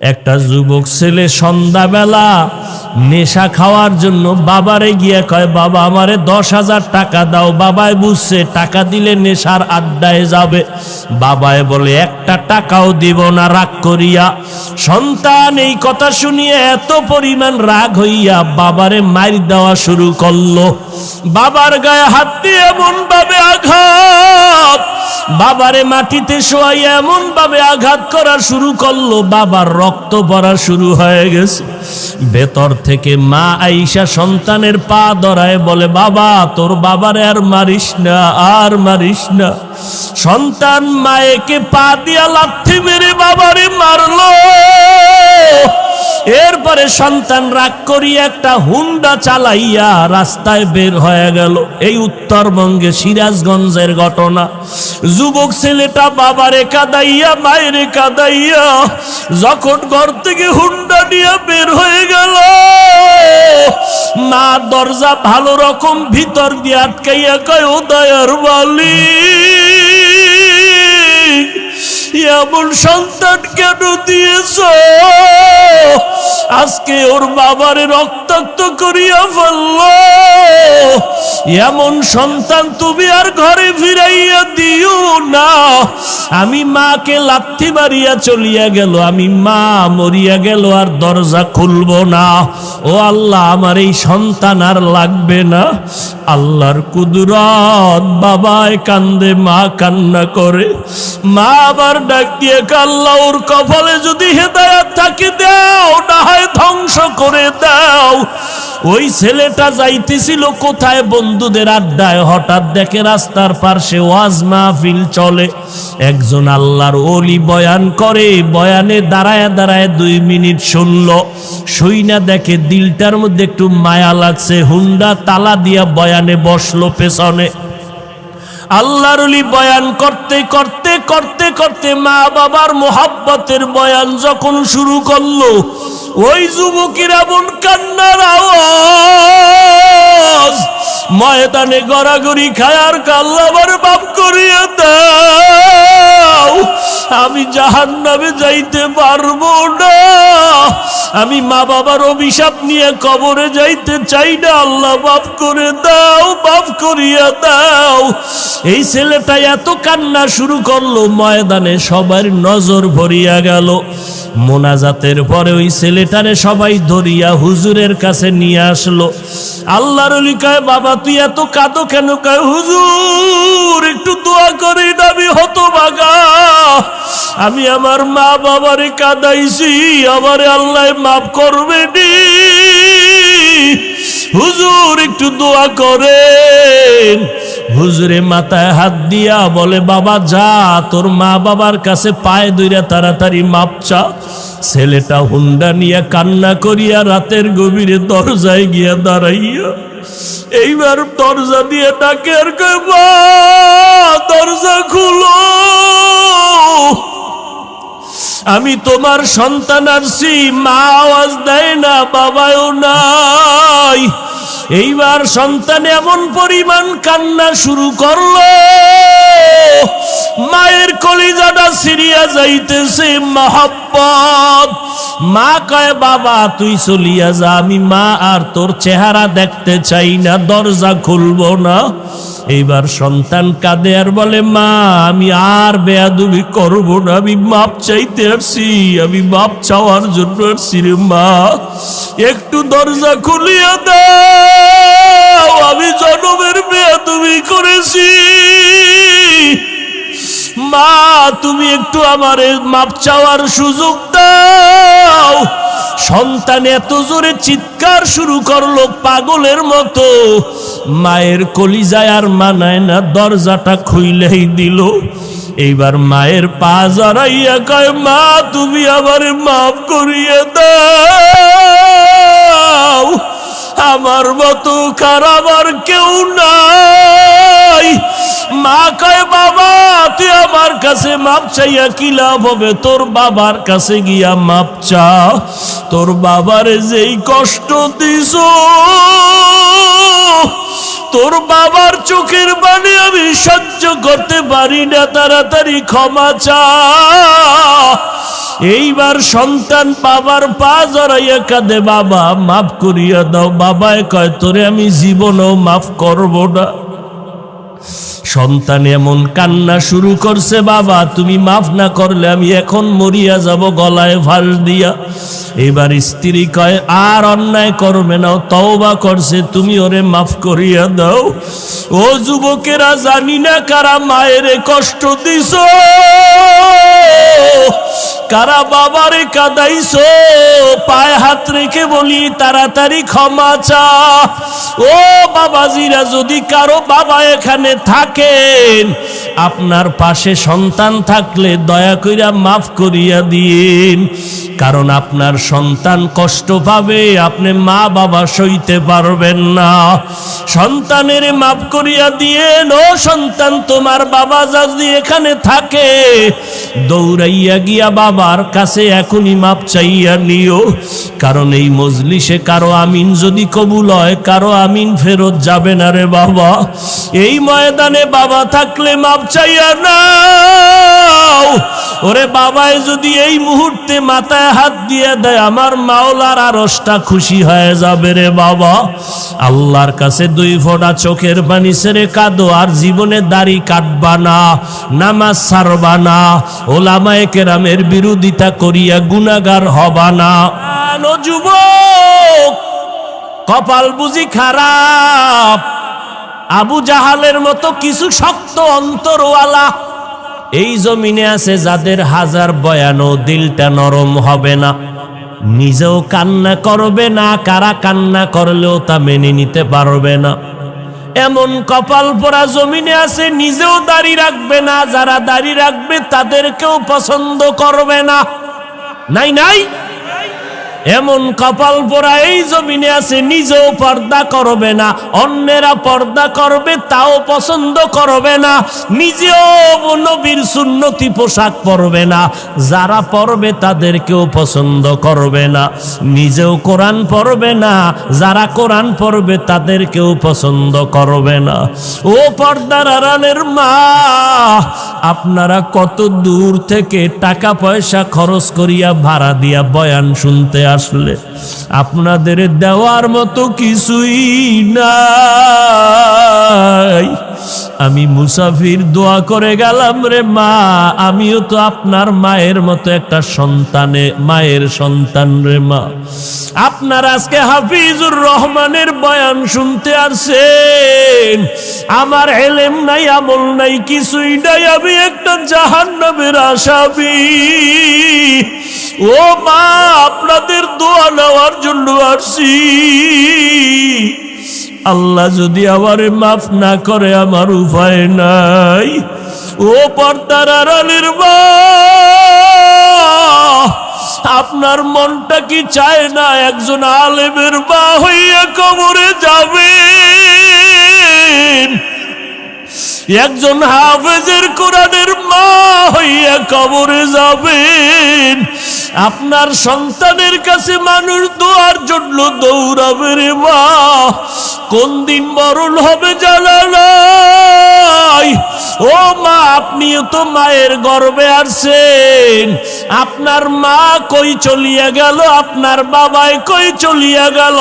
একটা যুবক ছেলে সন্ধ্যাবেলা নেশা খাওয়ার জন্য বাবারে গিয়ে কয়, বাবা আমারে 10,000 টাকা দাও। বাবায় বুঝছে টাকা দিলে নেশার আড্ডায় যাবে। বাবায় বলে একটা টাকাও দিব না, রাগ করিয়া। সন্তান এই কথা শুনিয়ে এত পরিমাণ রাগ হইয়া বাবারে মার দেওয়া শুরু করলো। বাবার গায়ে হাত দিয়ে এমন ভাবে আঘাত, বাবারে মাটিতে শোয়াইয়া এমন ভাবে আঘাত করা শুরু করলো, বাবার রক্ত পড়া শুরু হয়ে গেছে। ভেতর থেকে মা আইসা সন্তানের পা ধরায় বলে, বাবা তোর বাবারে আর মারিস না, আর মারিস না। সন্তান মায়েকে পা দিয়া লাথি মেরে বাবারে মারলো। এরপরে সন্তান রাগ করিয়া একটা হুন্ডা চালাইয়া রাস্তায় বের হয়ে গেল। এই উত্তরবঙ্গে সিরাজগঞ্জের ঘটনা। যুবক ছেলেটা বাবারে কাঁদাইয়া মায়েরে কাঁদাইয়া যখন ঘর থেকে হুন্ডা নিয়ে বের হয়ে গেল, মা দরজা ভালো রকম ভিতর দিয়ে আটকাইয়া কয়, ও দয়ার মালিক, এমন সন্তান কেন দিয়েছ? আজকে ওর বাবারে রক্তাক্ত করিয়া ফেলল। এমন সন্তান তুমি আর ঘরে ফিরাইয়া দিও না। আমি মাকে লাথি মারিয়া চলিয়া গেল, আমি মা মরিয়া গেল আর দরজা খুলব না। ও আল্লাহ, আমার এই সন্তান আর লাগবে না। আল্লাহর কুদরত, বাবায় কান্দে, মা কান্না করে। মা আবার ডাক দিয়ে, আল্লাহ ওর কপালে যদি হেদায়েত থাকে দাও, না হয় ধ্বংস করে দাও। ওই ছেলেটা যাইতেছিল কোথায়? বন্ধুদের আড্ডায়। হঠাৎ দেখে রাস্তার পাশে ওয়াজ মাহফিল চলে, একজন আল্লাহর ওলি বয়ান করে। বয়ানে দাঁড়ায় দাঁড়ায় 2 মিনিট শুনলো। শুইনা দেখে দিলটার মধ্যে একটু মায়া লাগছে। হুন্ডা তালা দিয়া বয়ানে বসলো পেছনে। আল্লাহর ওলি বয়ান করতে করতে করতে করতে মা বাবার মোহাব্বতের বয়ান যখন শুরু করলো, ওই যুবকের এমন কান্নার আওয়াজ, ময়দানে গড়াগড়ি খায় আর আল্লাহ আমার মাফ করিয়ে দাও, আমি জাহান্নামে যাইতে পারবো না, আমি মা বাবার অভিশাপ নিয়ে কবরে যাইতে চাই না, আল্লাহ মাফ করে দাও, মাফ করিয়া দাও। এই ছেলেটা এত কান্না শুরু করলো, ময়দানে সবার নজর ভরিয়া গেল। মোনাজাতের পরে ওই ছেলেটারে সবাই ধরিয়া হুজুরের কাছে নিয়ে আসলো। আল্লাহর ওলি কয়, বাবা তুই এত কাঁদো কেন? কয়, হুজুর একটু দোয়া করে, আমি হতভাগা, আমি আমার মা বাবারে কাঁদাইছি, আমারে আল্লাহ মাফ করবে নি, হুজুর একটু দোয়া করেন। হুজুরে মাথায় হাত দিয়া বলে, বাবা যা, তোর মা বাবার কাছে পায়ে ধইরা তাড়াতাড়ি মাপ চা। ছেলেটা হুন্ডা নিয়ে কান্না করিয়া রাতের গভীরে দরজায় গিয়া দাঁড়াইয়া এইবার দরজা দিয়ে ডাকে আর কয়, মা দরজা খুলো, আমি তোমার সন্তান আসছি। মা আওয়াজ দেয় না, বাবাও নাই। এইবার সন্তান এমন পরিমাণ কান্না শুরু করলো, মায়ের কলিজাটা ছিঁড়িয়া যাইতেছে মহব্বত। মা কয়, বাবা তুই চলিয়া যা, আমি মা আর তোর চেহারা দেখতে চাই না, দরজা খুলবো না। এইবার সন্তান কাঁদে আর বলে, মা আমি আর বেয়াদবি করবো না, আমি মাপ চাইতে আসছি, আমি মাপ চাওয়ার জন্য আসছি রে মা, একটু দরজা খুলিয়া দাও, আমি জনমের বেয়াদবি করেছি, মা তুমি একটু আমারে মাপ চাওয়ার সুযোগ দাও। সন্তান এত জোরে চিৎকার শুরু করলো পাগলের মতো, মায়ের কলিজায় আর মানায় না, দরজাটা খুইলেই দিল। এইবার মায়ের পা জড়াইয়া কয়, মা তুমি আমারে মাফ করিয়ে দাও, আমার মতো খারাপ আর কেউ নাই। মা কয়, বাবা তুই আমার কাছে মাপ চাইয়া কি লাভ হবে, তোর বাবার কাছে গিয়া মাপ চা, তোর বাবারে যেই কষ্ট দিছ, তোর বাবার চোখের পানি আমি সহ্য করতে পারি না, তাড়াতাড়ি ক্ষমা চা। এইবার সন্তান বাবার পা জড়াইয়া কাঁদে, বাবা মাফ করিয়া দাও। বাবায় কয় তোরে আমি জীবনও মাফ করব না। সন্তান এমন কান্না শুরু করছে, বাবা তুমি মাফ না করলে আমি এখন মরিয়া যাব গলায় ফাঁস দিয়া। এবার স্ত্রী কয় আর অন্যায় করবে না, তওবা করছে, তুমি ওরে মাফ করিয়া দাও। ও যুবকেরা, জানি না কারা মায়েরে কষ্ট দিছ, কারা বাবারে কাঁদাইছো, পায়ে হাত রেখে বলি তাড়াতাড়ি ক্ষমা চা। ও বাবাজিরা, যদি কারো বাবা এখানে থাকেন, আপনার পাশে সন্তান থাকলে দয়া কইরা মাফ করিয়া দিন, কারণ আপনার সন্তান কষ্ট পাবে, আপনি মা বাবা সইতে পারবেন না। সন্তানের মাফ করিয়া দিয়েন। ও সন্তান, তোমার বাবা যদি এখানে থাকে, দৌড়াইয়া গিয়া বাবার কাছে এখনই মাপ চাইয়া নিও, কারণ এই মজলিসে কারো আমিন যদি কবুল হয়, কারো আমিন ফেরত যাবে না রে বাবা। এই ময়দানে বাবা থাকলে মাপ চাইয়া নাও। ওরে বাবায় যদি এই মুহূর্তে মাথায় হাত দিয়ে দেয়, আমার মাওলার আরশটা খুশি হয়ে যাবে রে বাবা। আল্লাহর কাছে 2 ফোঁটা চোখের পানি ছেড়ে কাঁদো, আর জীবনে দাড়ি কাটবা না, নামাজ ছাড়বা না, ওলামায়ে কেরামের বিরোধিতা করিয়া গুনাহগার হবা না। ও যুবক, কপাল বুঝি খারাপ? আবু জাহালের মতো কিছু শক্ত অন্তরওয়ালা এই জমিনে আছে, যাদের হাজার বয়ানও দিলটা নরম হবে না, নিজেও কান্না করবে না, কারা কান্না করলেও তা মেনে নিতে পারবে না। এমন কপাল পোড়া জমিনে আছে, নিজেও দাড়ি রাখবে না, যারা দাড়ি রাখবে তাদেরকেও পছন্দ করবে না। নাই নাই, এমন কপাল পোড়া এই জমিনে আছে, নিজেও পর্দা করবে না, অন্যেরা পর্দা করবে তাও পছন্দ করবে না, নিজেও নবীর সুন্নতি পোশাক পরবে না, যারা পরবে তাদেরকেও পছন্দ করবে না, নিজেও কোরআন পড়বে না, যারা কোরআন পড়বে তাদেরকেও পছন্দ করবে না। ও পর্দার আড়ালের মা, আপনারা কত দূর থেকে টাকা পয়সা খরচ করিয়া ভাড়া দিয়া বয়ান শুনতে আসলে, আপনাদের দেওয়ার মতো কিছুই নাই। আমি মুসাফির, দোয়া করে গেলাম রে মা, আমিও তো আপনার মায়ের মতো একটা মায়ের সন্তান রে মা। আপনার আজকে হাফিজুর রহমানের বয়ান শুনতে আসছেন, আমার এলেম নাই, আমল নাই, কিছুই নাই, আমি একটা জাহান্নামের আসামি। ও মা, আপনাদের দোয়া নেওয়ার জন্য আসছি। আল্লাহ যদি আমারে মাফ না করে, আমার উপায় নাই। ও পর্দার আড়ালের মা, আপনার মনটা কি চায় না একজন আলেমের মা হইয়া কবরে যাবেন, একজন হাফেজের কোরআনের মা হইয়া কবরে যাবেন? আপনার সন্তানের কাছে মানুষ দোয়ার জন্য দৌড়াবে রে মা, কোন দিন মরণ হবে জানা নাই। ও মা, আপনিও তো মায়ের গর্ভে আসছেন, আপনার মা কই চলিয়া গেল, আপনার বাবাই কই চলিয়া গেল,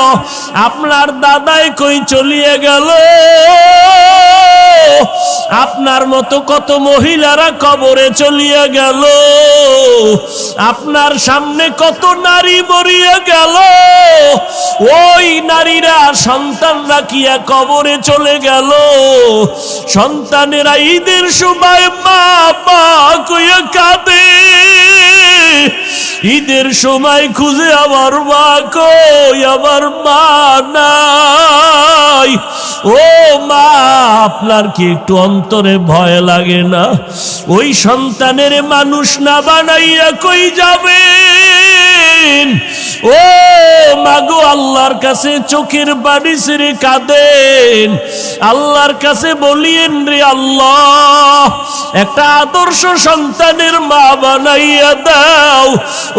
আপনার দাদাই কই চলিয়া গেল। আপনার মতো কত মহিলারা কবরে চলিয়া গেল, আপনার সামনে কত নারী মরিয়া গেল, ওই নারীরা সন্তান রাখিয়া কবরে চলে গেল। সন্তানেরা ঈদের সময় মা মা কইয়া কাঁদে, ঈদের সময় খুঁজে আমার মা কই, আমার মা নাই। ও মা, আপনার কি একটু অন্তরে ভয় লাগে না? ওই সন্তানের মানুষ না বানাইয়া কই যাবেন? ও মাগো, আল্লাহর কাছে চোখের পানি ছেড়ে কাঁদেন, আল্লাহর কাছে বলিয়েন রে আল্লাহ, একটা আদর্শ সন্তানের মা বানাইয়া দাও।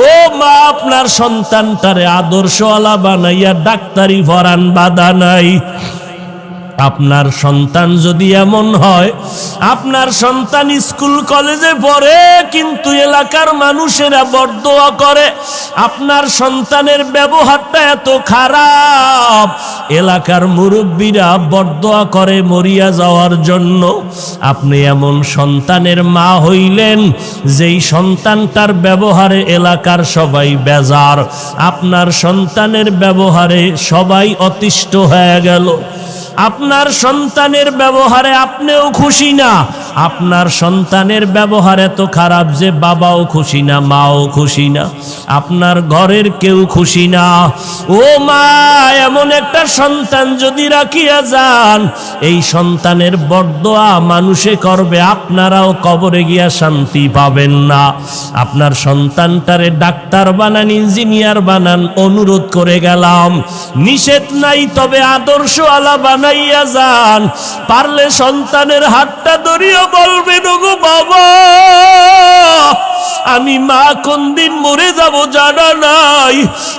ও মা, আপনার সন্তানটারে আদর্শওয়ালা বানাইয়া ডাক্তারি পড়ান, বাধা নাই। আপনার সন্তান যদি এমন হয়, আপনার সন্তান স্কুল কলেজে পড়ে কিন্তু এলাকার মানুষেরা বরদোয়া করে, আপনার সন্তানের ব্যবহারটা এত খারাপ, এলাকার মুরব্বীরা বরদোয়া করে মরিয়া যাওয়ার জন্য, আপনি এমন সন্তানের মা হইলেন যেই সন্তানটার ব্যবহারে এলাকার সবাই বেজার, আপনার সন্তানের ব্যবহারে সবাই অতিষ্ঠ হয়ে গেল। আপনার সন্তানের ব্যবহারে আপনিও খুশি না, আপনার সন্তানের ব্যবহার এত খারাপ যে বাবাও খুশি না, মাও খুশি না, আপনার ঘরের কেউ খুশি না। ও মা, এমন একটা সন্তান যদি রাখিয়া যান, এই সন্তানের বরদোয়া মানুষে করবে, আপনারাও কবরে গিয়া শান্তি পাবেন না। আপনার সন্তানটারে ডাক্তার বানান, ইঞ্জিনিয়ার বানান, অনুরোধ করে গেলাম, নিষেধ নাই, তবে আদর্শ আলা বানাইয়া যান। পারলে সন্তানের হাতটা ধরিয়া বলবেন, ওগো বাবা, আমি মা কোন দিন মরে যাব জানা নাই,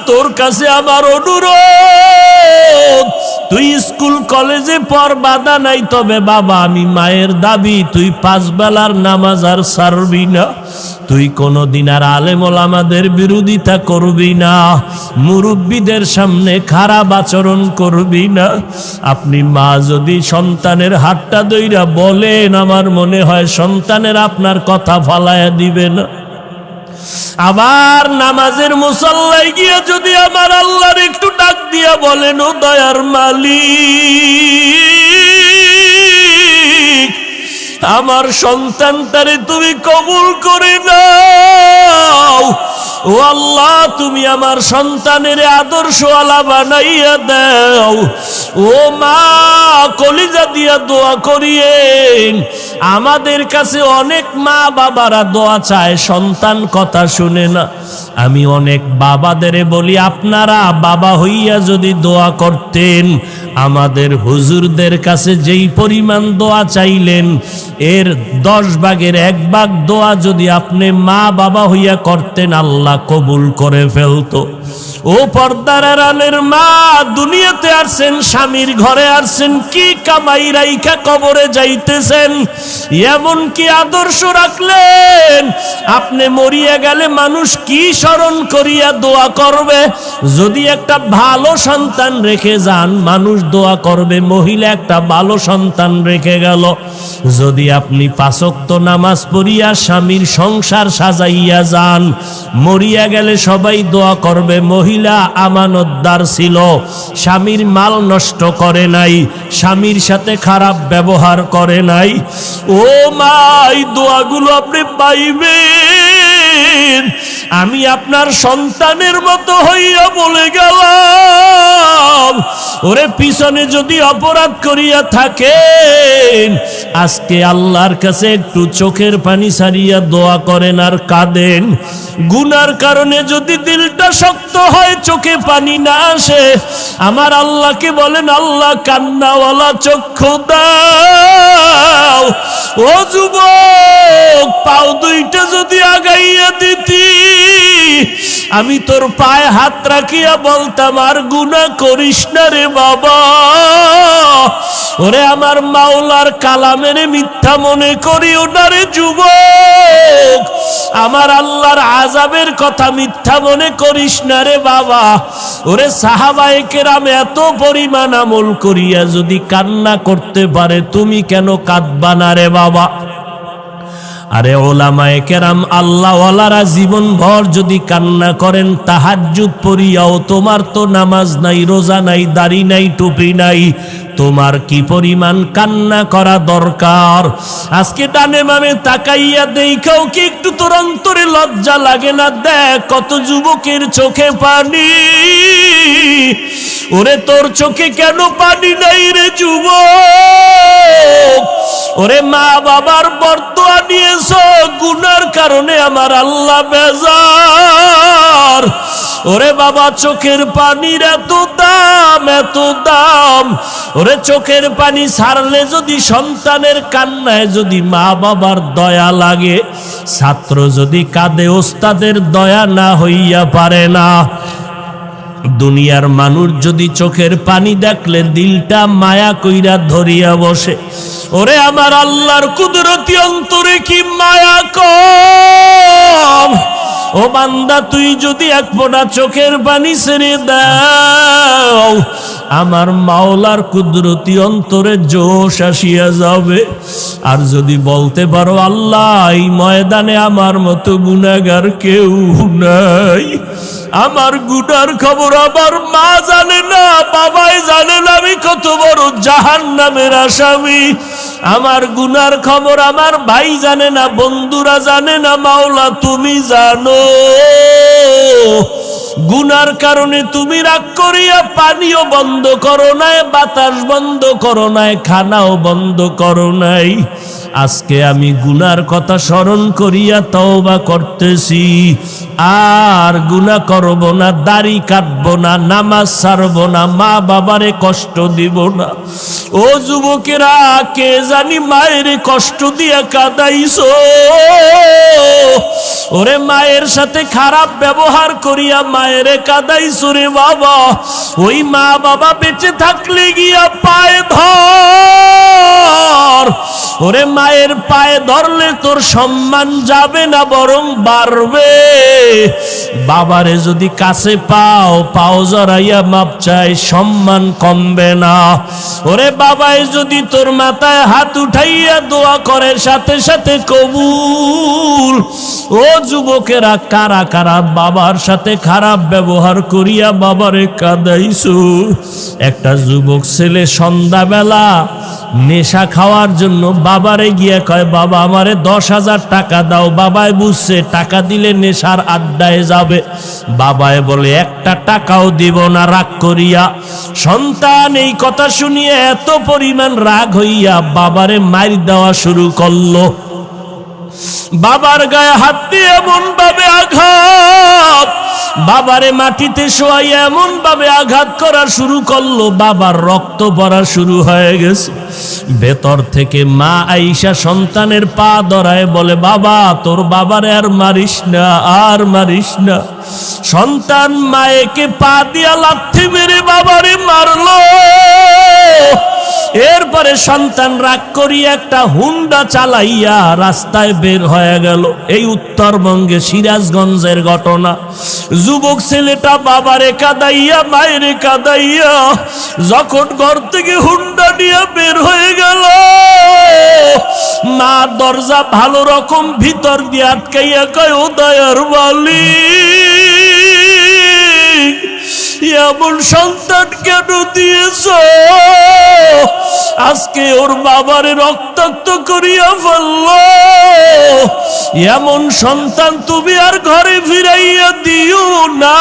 তোর কাছে আমার অনুরোধ, তুই স্কুল কলেজে পড়, বাধা নাই, তবে বাবা আমি মায়ের দাবি, তুই 5 বেলার নামাজ আর ছাড়বি না, তুই কোনদিন আর আলেম ওলামাদের বিরোধিতা করবি না, মুরব্বীদের সামনে খারাপ আচরণ করবি না। আপনি মা যদি সন্তানের হাতটা ধইরা বলেন, আমার মনে হয় সন্তানের আপনার কথা ফালায়া দিবে না। আবার নামাজের মুসল্লায় গিয়ে যদি আমার আল্লাহর একটু ডাক দিয়া বলেন, ও দয়ার মালিক, আমার সন্তানটারে তুমি কবুল করে নাও, ও আল্লাহ তুমি আমার সন্তানের আদর্শওয়ালা বানাইয়া দাও। ও মা, কলিজা দিয়া দোয়া করিয়েন। আমাদের কাছে অনেক মা বাবারা দোয়া চায়, সন্তান কথা শুনে না। আমি অনেক বাবাদের বলি, আপনারা বাবা হইয়া যদি দোয়া করতেন, আমাদের হুজুরদের কাছে যেই পরিমাণ দোয়া চাইলেন, এর 10 ভাগের 1 ভাগ দোয়া যদি আপনি মা বাবা হইয়া করতেন, আল্লাহ কবুল করে ফেলতো। ও পর্দার আড়ালের মা, দুনিয়াতে আসছেন, স্বামীর ঘরে আসছেন, কি কামাই রাইখা কবরে যাইতেছেন, এমন কি আদর্শ রাখলেন, আপনি মরিয়া গেলে মানুষ কি স্মরণ করিয়া দোয়া করবে? যদি একটা ভালো সন্তান রেখে যান, মানুষ দোয়া করবে, মহিলা একটা ভালো সন্তান রেখে গেল। যদি আপনি 5 ওয়াক্ত নামাজ পড়িয়া স্বামীর সংসার সাজাইয়া যান, মরিয়া গেলে সবাই দোয়া করবে, মহিলা আমানতদার ছিল, স্বামীর মাল নষ্ট করে নাই, স্বামীর সাথে খারাপ ব্যবহার করে নাই। ও মা, এই দোয়াগুলো আপনি পাইবেন। আমি আপনার সন্তানের মতো হইয়া বলে গেলাম, ওরে পিছনে যদি অপরাধ করিয়া থাকেন, আজকে আল্লাহর কাছে একটু চোখের পানি ছাড়িয়া দোয়া করেন আর কাঁদেন। গুনার কারণে যদি দিলটা শক্ত হয়, চোখে পানি না আসে, আমার আল্লাহকে বলেন, আল্লাহ কান্নাওয়ালা চক্ষু দাও। ও যুবক, পাও 2টা যদি আগাইয়া দিতি, আমি তোর পায়ে হাত রাখিয়া বলতাম, আর গুনাহ করিস না রে বাবা। ওরে আমার মাওলার কালামের মিথ্যা মনে করিও না রে যুবক, আমার আল্লাহর আযাবের কথা মিথ্যা মনে করিস না রে বাবা। ওরে সাহাবায়ে কেরাম এত পরিমাণ আমল করিয়া যদি কান্না করতে পারে, তুমি কেন কাঁদবা না রে বাবা? আরে ওলামায়ে কেরাম আল্লাহওয়ালারা জীবন ভর যদি কান্না করেন, তাহাজ্জুদ পড়িয়াও, তোমার তো নামাজ নাই, রোজা নাই, দাড়ি নাই, টুপি নাই, তোমার কি পরিমাণ কান্না করা দরকার? আজকে ডানে বামে তাকাইয়া দেখাও কি একটু তোর অন্তরে লজ্জা লাগে না? দেখ কত যুবকের চোখে পানি। ওরে তোর চোখে কেন পানি নাই রে যুবক? ওরে মা বাবার বরদোয়া নিয়েছ, গুনার কারণে আমার আল্লাহ বেজার। ওরে বাবা, চোখের পানির এত দাম, এত দাম। ওরে চোখের পানি ছাড়লে যদি সন্তানের কান্নায় যদি মা বাবার দয়া লাগে, ছাত্র যদি কাঁদে ওস্তাদের দয়া না হইয়া পারে না। দুনিয়ার মানুষ যদি চোখের পানি দেখলে দিলটা মায়া কইরা ধরিয়া বসে, ওরে আমার আল্লাহর কুদরতি অন্তরে কি মায়া কম। ও বান্দা, তুই যদি এক ফোঁটা চোখের পানি ছেড়ে দাও, আমার মাওলার কুদরতি অন্তরে জোশ আসিয়া যাবে। আর যদি বলতে পারো আল্লাহ, এই ময়দানে আমার মতো গুনাহগার কেউ নাই, আমার গুনার খবর আমার মা জানে না, বাবাই জানে না আমি কত বড় জাহান্নামের আসামি, আমার গুনার খবর আমার ভাই জানে না, বন্ধুরা জানে না, মাওলা তুমি জানো। গুনার কারণে তুমি রাগ করিয়া পানিও বন্ধ করো নাই, বাতাস বন্ধ করো নাই, খানাও বন্ধ করো নাই। আজকে আমি গুনার কথা স্মরণ করিয়া তওবা করতেছি, আর গুনাহ করব না, দাড়ি কাটব না, নামাজ ছাড়ব না, মা বাবারে কষ্ট দিব না। ও যুবকেরা, কে জানি মায়ের কষ্ট দিয়া কাঁদাইছো, ওরে মায়ের সাথে খারাপ ব্যবহার করিয়া মায়েরে কাঁদাইছো রে বাবা। ওই মা বাবা বেঁচে থাকলে গিয়া পায়ে ধর, ওরে মায়ের পায়ে ধরলে তোর সম্মান যাবে না, বরং বাড়বে। বাবারে যদি কাছে পাও, পাও জড়াইয়া মাপ চাই, সম্মান কমবে না। ওরে বাবাই যদি তোর মাথায় হাত উঠাইয়া দোয়া করে, সাথে সাথে কবুল। ও যুবকেরা, কারা কারা বাবার সাথে খারাপ ব্যবহার করিয়া বাবারে কাঁদাইছো? একটা যুবক ছেলে সন্ধ্যাবেলা নেশা খাওয়ার জন্য বাবারে গিয়ে কয়, বাবা আমারে 10,000 টাকা দাও। বাবায় বুঝছে টাকা দিলে নেশার আড্ডায় যাবে, বাবায় বলে একটা টাকাও দিব না, রাগ করিয়া। সন্তান এই কথা শুনিয়ে এত পরিমাণ রাগ হইয়া বাবারে মার দেওয়া শুরু করলো। বাবার গায়ে হাত দিয়ে এমন ভাবে আঘাত, বাবারে মাটিতে শোয়াইয়া এমন ভাবে আঘাত করা শুরু করলো, বাবার রক্ত পড়া শুরু হয়ে গেছে। ভেতর থেকে মা আইসা সন্তানের পা ধরায় বলে, বাবা তোর বাবারে আর মারিস না, আর মারিস না। সন্তান মায়েকে পা দিয়া লাথি মেরে বাবারে মারলো। এরপরে সন্তান রাগ করিয়া একটা হুন্ডা চালাইয়া রাস্তায় বের হয়ে গেল। এই উত্তরবঙ্গে সিরাজগঞ্জের ঘটনা। যুবক ছেলেটা বাবারে কাঁদাইয়া মায়েরে কাঁদাইয়া যখন ঘর থেকে হুন্ডা নিয়ে বের হয়ে গেল, মা দরজা ভালো রকম ভিতর দিয়ে আটকাইয়া কয়, ও দয়ার মালিক, এমন সন্তান কেন দিয়েছ? আজকে ওর বাবারে রক্তাক্ত করিয়া ফেলল। এমন সন্তান তুমি আর ঘরে ফিরাইয়া দিও না।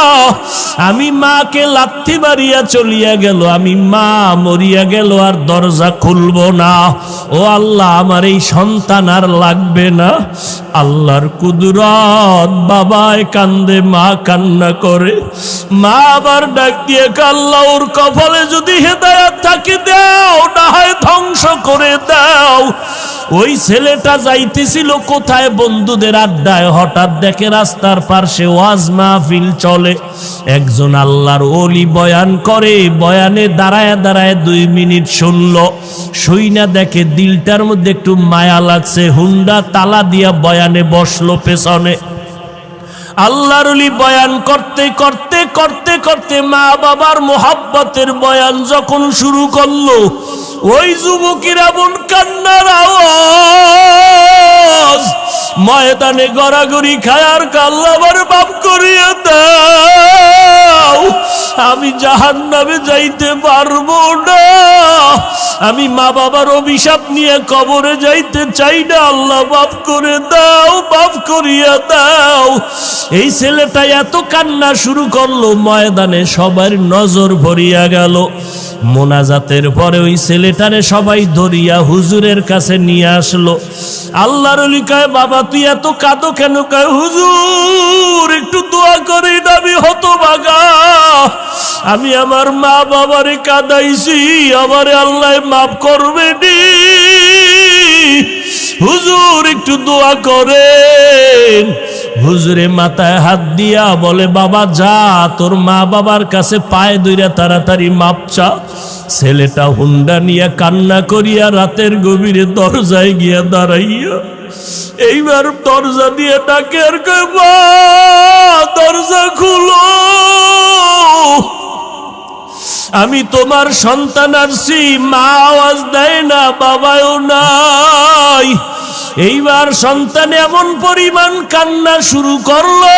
আমি মাকে লাথি মারিয়া চলিয়া গেল, আমি মা মরিয়া গেল, আর দরজা খুলব না। ও আল্লাহ, আমার এই সন্তান আর লাগবে না। আল্লাহর কুদরত, বাবায় কান্দে, মা কান্না করে। মা আবার ডাক দিয়ে, আল্লাহ ওর কপালে যদি হেদায়েত থাকে দাও, না হয় ধ্বংস করে দাও। ওই ছেলেটা যাইতেছিল কোথায়? বন্ধুদের আড্ডায়। হঠাৎ দেখে রাস্তার পাশে ওয়াজ মাহফিল চলে, একজন আল্লাহর ওলি বয়ান করে। বয়ানে দাঁড়ায় দাঁড়ায় 2 মিনিট শুনলো, শুইনা দেখে দিলটার মধ্যে একটু মায়া লাগছে। হুন্ডা তালা দিয়া বয়ানে বসলো পেছনে। আল্লাহর ওলি বয়ান করতে করতে করতে করতে মা বাবার মোহাব্বতের বয়ান যখন শুরু করলো, ওই যুবকের এমন কান্নার আওয়াজ, ময়দানে গড়াগড়ি খায় আর আল্লাহ আমার মাফ করিয়ে দাও, আমি জাহান্নামে যাইতে পারবো না, আমি মা বাবার অভিশাপ নিয়ে কবরে যাইতে চাই না, আল্লাহ মাফ করে দাও, মাফ করিয়া দাও। এই ছেলেটা এত কান্না শুরু করলো, ময়দানে সবার নজর ভরিয়া গেল। মোনাজাতের পরে ওই ছেলেটারে সবাই ধরিয়া হুজুরের কাছে নিয়ে আসলো। আল্লাহর ওলি কয়, বাবা তুই এত কাঁদো কেন? কয়, হুজুর একটু দোয়া করে, আমি হতভাগা, আমি আমার মা বাবারে কাঁদাইছি, আমারে আল্লাহ মাফ করবে নি, হুজুর একটু দোয়া করেন। হুজুরে মাথায় হাত দিয়া বলে, বাবা যা, তোর মা বাবার কাছে পায়ে ধইরা তাড়াতাড়ি মাপ চা। ছেলেটা হুন্ডা নিয়ে কান্না করিয়া রাতের গভীরে দরজায় গিয়া দাঁড়াইয়া এইবার দরজা দিয়ে ডাকে আর কয়, মা দরজা খুলো, আমি তোমার সন্তান আসছি। মা আওয়াজ দেয় না, বাবাও নাই। এইবার সন্তান এমন পরিমাণ কান্না শুরু করলো,